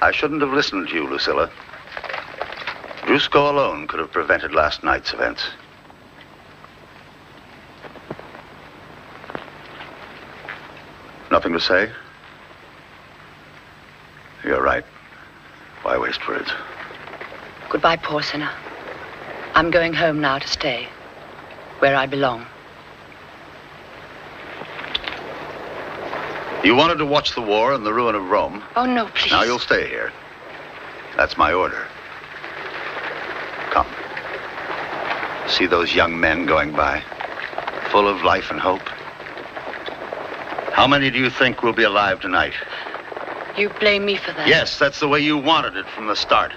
I shouldn't have listened to you, Lucilla. Drusko alone could have prevented last night's events. Nothing to say? You're right. Why waste words? Goodbye, Porsener. I'm going home now to stay, where I belong. You wanted to watch the war and the ruin of Rome. Oh, no, please. Now you'll stay here. That's my order. Come. See those young men going by, full of life and hope? How many do you think will be alive tonight? You blame me for that? Yes, that's the way you wanted it from the start.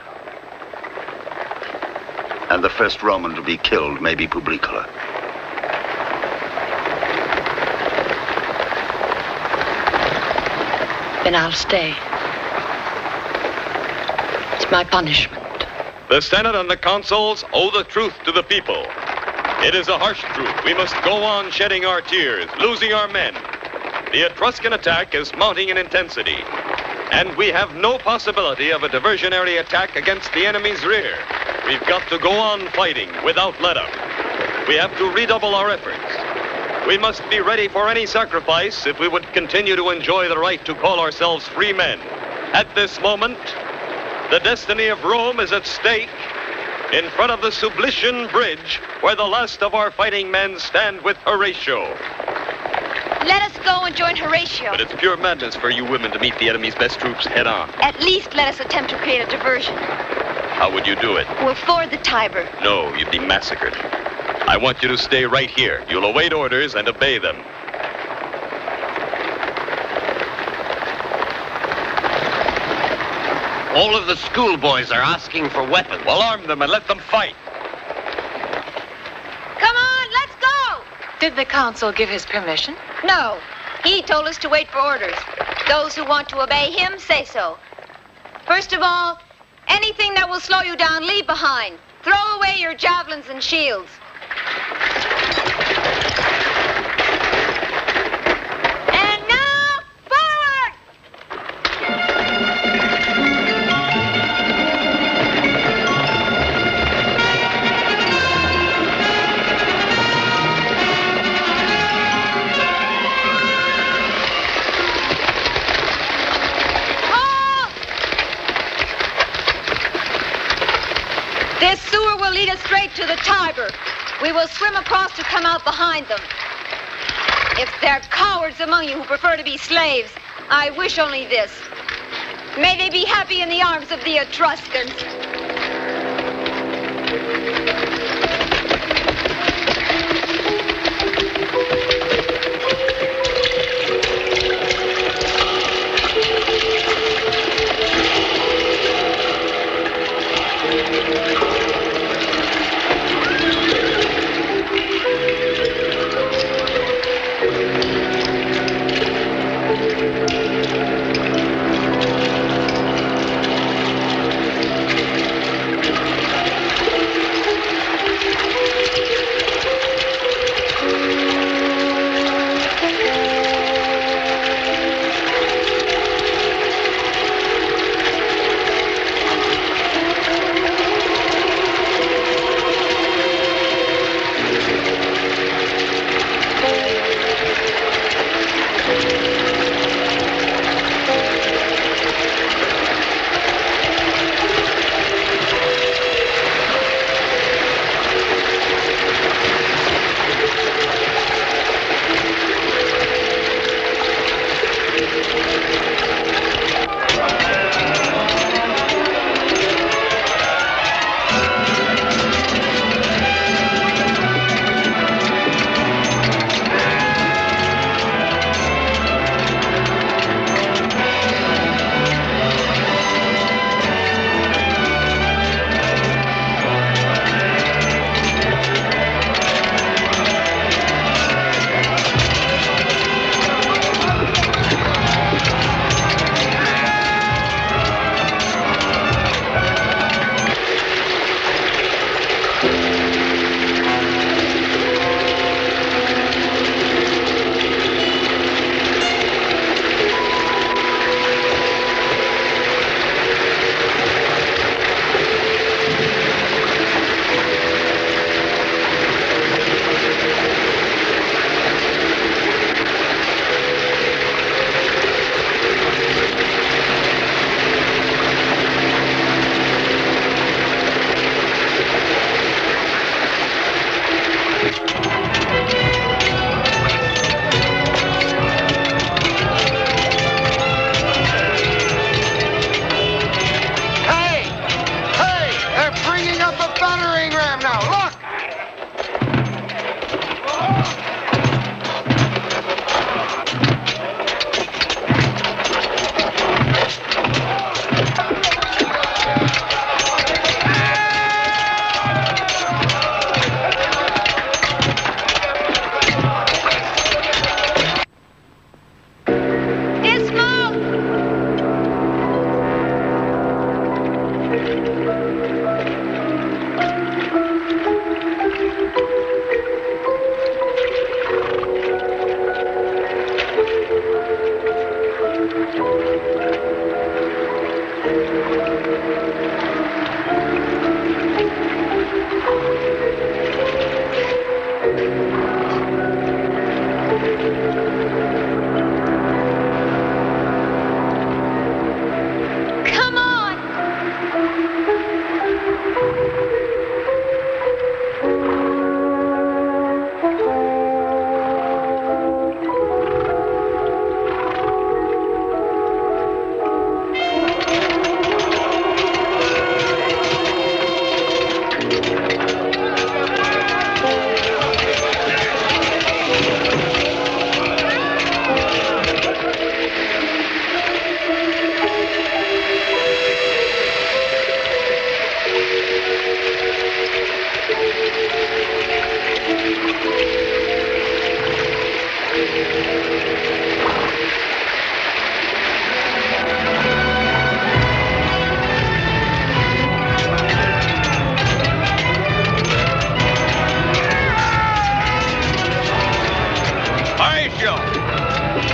And the first Roman to be killed may be Publicola. Then I'll stay. It's my punishment. The Senate and the consuls owe the truth to the people. It is a harsh truth. We must go on shedding our tears, losing our men. The Etruscan attack is mounting in intensity, and we have no possibility of a diversionary attack against the enemy's rear. We've got to go on fighting without let-up. We have to redouble our efforts. We must be ready for any sacrifice if we would continue to enjoy the right to call ourselves free men. At this moment, the destiny of Rome is at stake in front of the Sublician Bridge, where the last of our fighting men stand with Horatio. Let us go and join Horatio. But it's pure madness for you women to meet the enemy's best troops head on. At least let us attempt to create a diversion. How would you do it? We'll ford the Tiber. No, you'd be massacred. I want you to stay right here. You'll await orders and obey them. All of the schoolboys are asking for weapons. Well, arm them and let them fight. Come on, let's go! Did the consul give his permission? No, he told us to wait for orders. Those who want to obey him say so. First of all, anything that will slow you down, leave behind. Throw away your javelins and shields. And now, forward! This sewer will lead us straight to the Tiber. We will swim across to come out behind them. If there are cowards among you who prefer to be slaves, I wish only this. May they be happy in the arms of the Etruscans.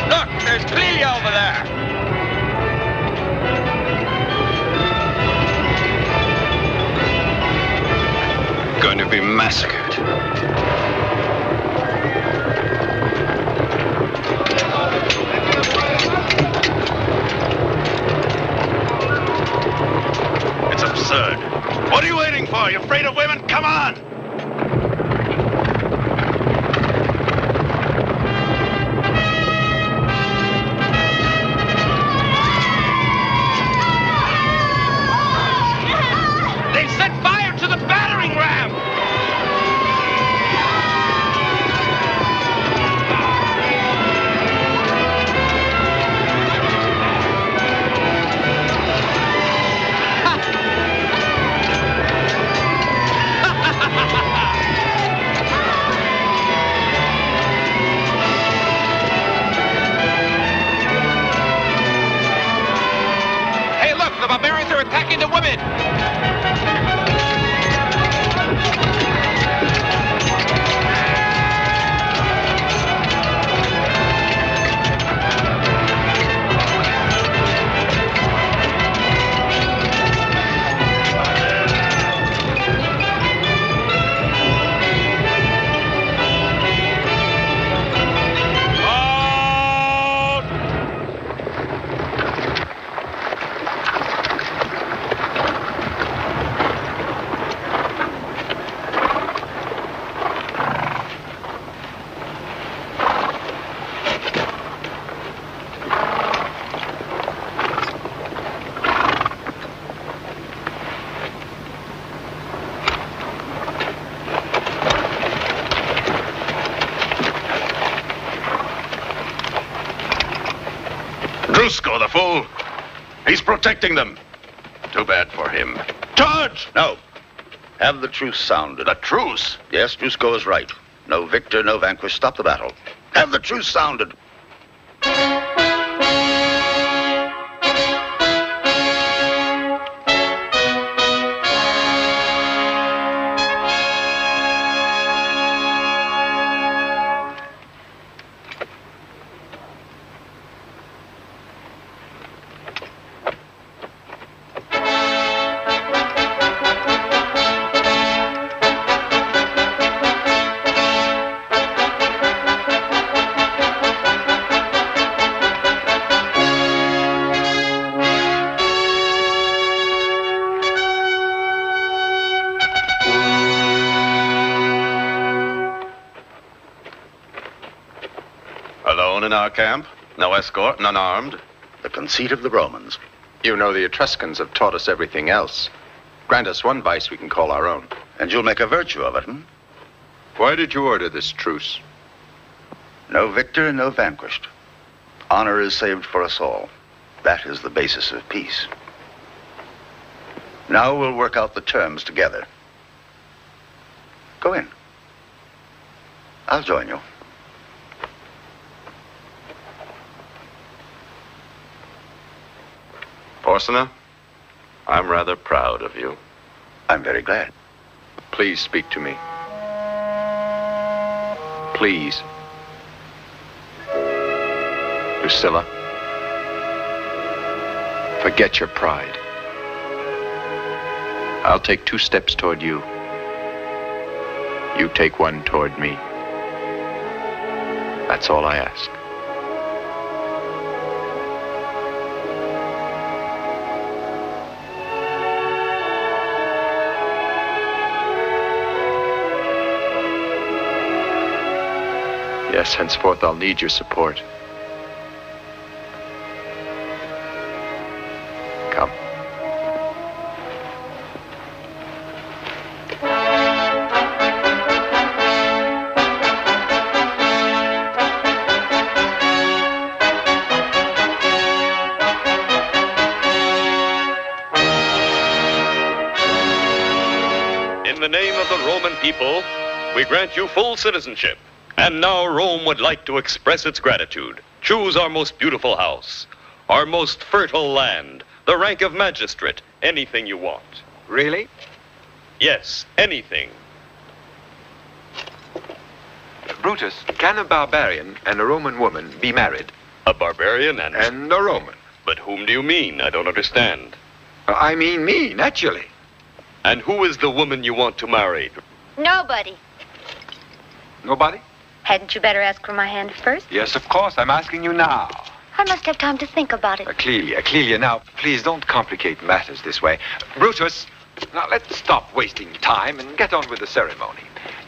Look, there's Clelia over there. Going to be massacred. It's absurd. What are you waiting for? You afraid of women? Come on! attacking the women! Drusko, the fool. He's protecting them. Too bad for him. Charge! No. Have the truce sounded. A truce? Yes, Drusko is right. No victor, no vanquished. Stop the battle. Have the truce sounded. Alone in our camp? No escort, none armed? The conceit of the Romans. You know the Etruscans have taught us everything else. Grant us one vice we can call our own. And you'll make a virtue of it, hmm? Why did you order this truce? No victor, no vanquished. Honor is saved for us all. That is the basis of peace. Now we'll work out the terms together. Go in. I'll join you. Porcina, I'm rather proud of you. I'm very glad. Please speak to me. Please. Drusilla, forget your pride. I'll take 2 steps toward you. You take 1 toward me. That's all I ask. Yes, henceforth I'll need your support. Come. In the name of the Roman people, we grant you full citizenship. And now Rome would like to express its gratitude. Choose our most beautiful house, our most fertile land, the rank of magistrate, anything you want. Really? Yes, anything. Brutus, can a barbarian and a Roman woman be married? A barbarian and a Roman. But whom do you mean? I don't understand. I mean me, naturally. And who is the woman you want to marry? Nobody. Nobody? Hadn't you better ask for my hand first? Yes, of course. I'm asking you now. I must have time to think about it. Clelia, now, please don't complicate matters this way. Brutus, now let's stop wasting time and get on with the ceremony.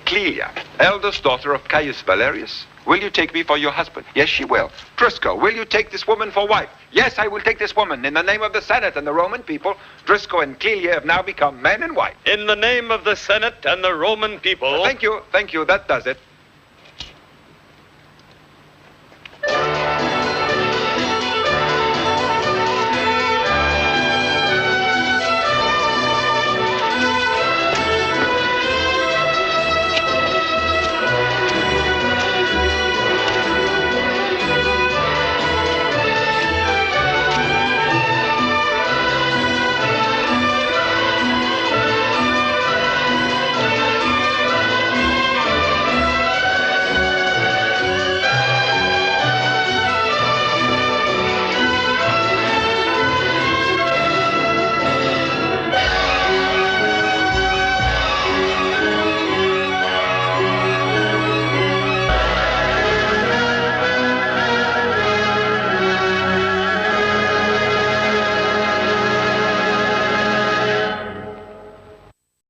Clelia, eldest daughter of Caius Valerius, will you take me for your husband? Yes, she will. Driscoll, will you take this woman for wife? Yes, I will take this woman. In the name of the Senate and the Roman people, Driscoll and Clelia have now become man and wife. In the name of the Senate and the Roman people... Thank you. That does it.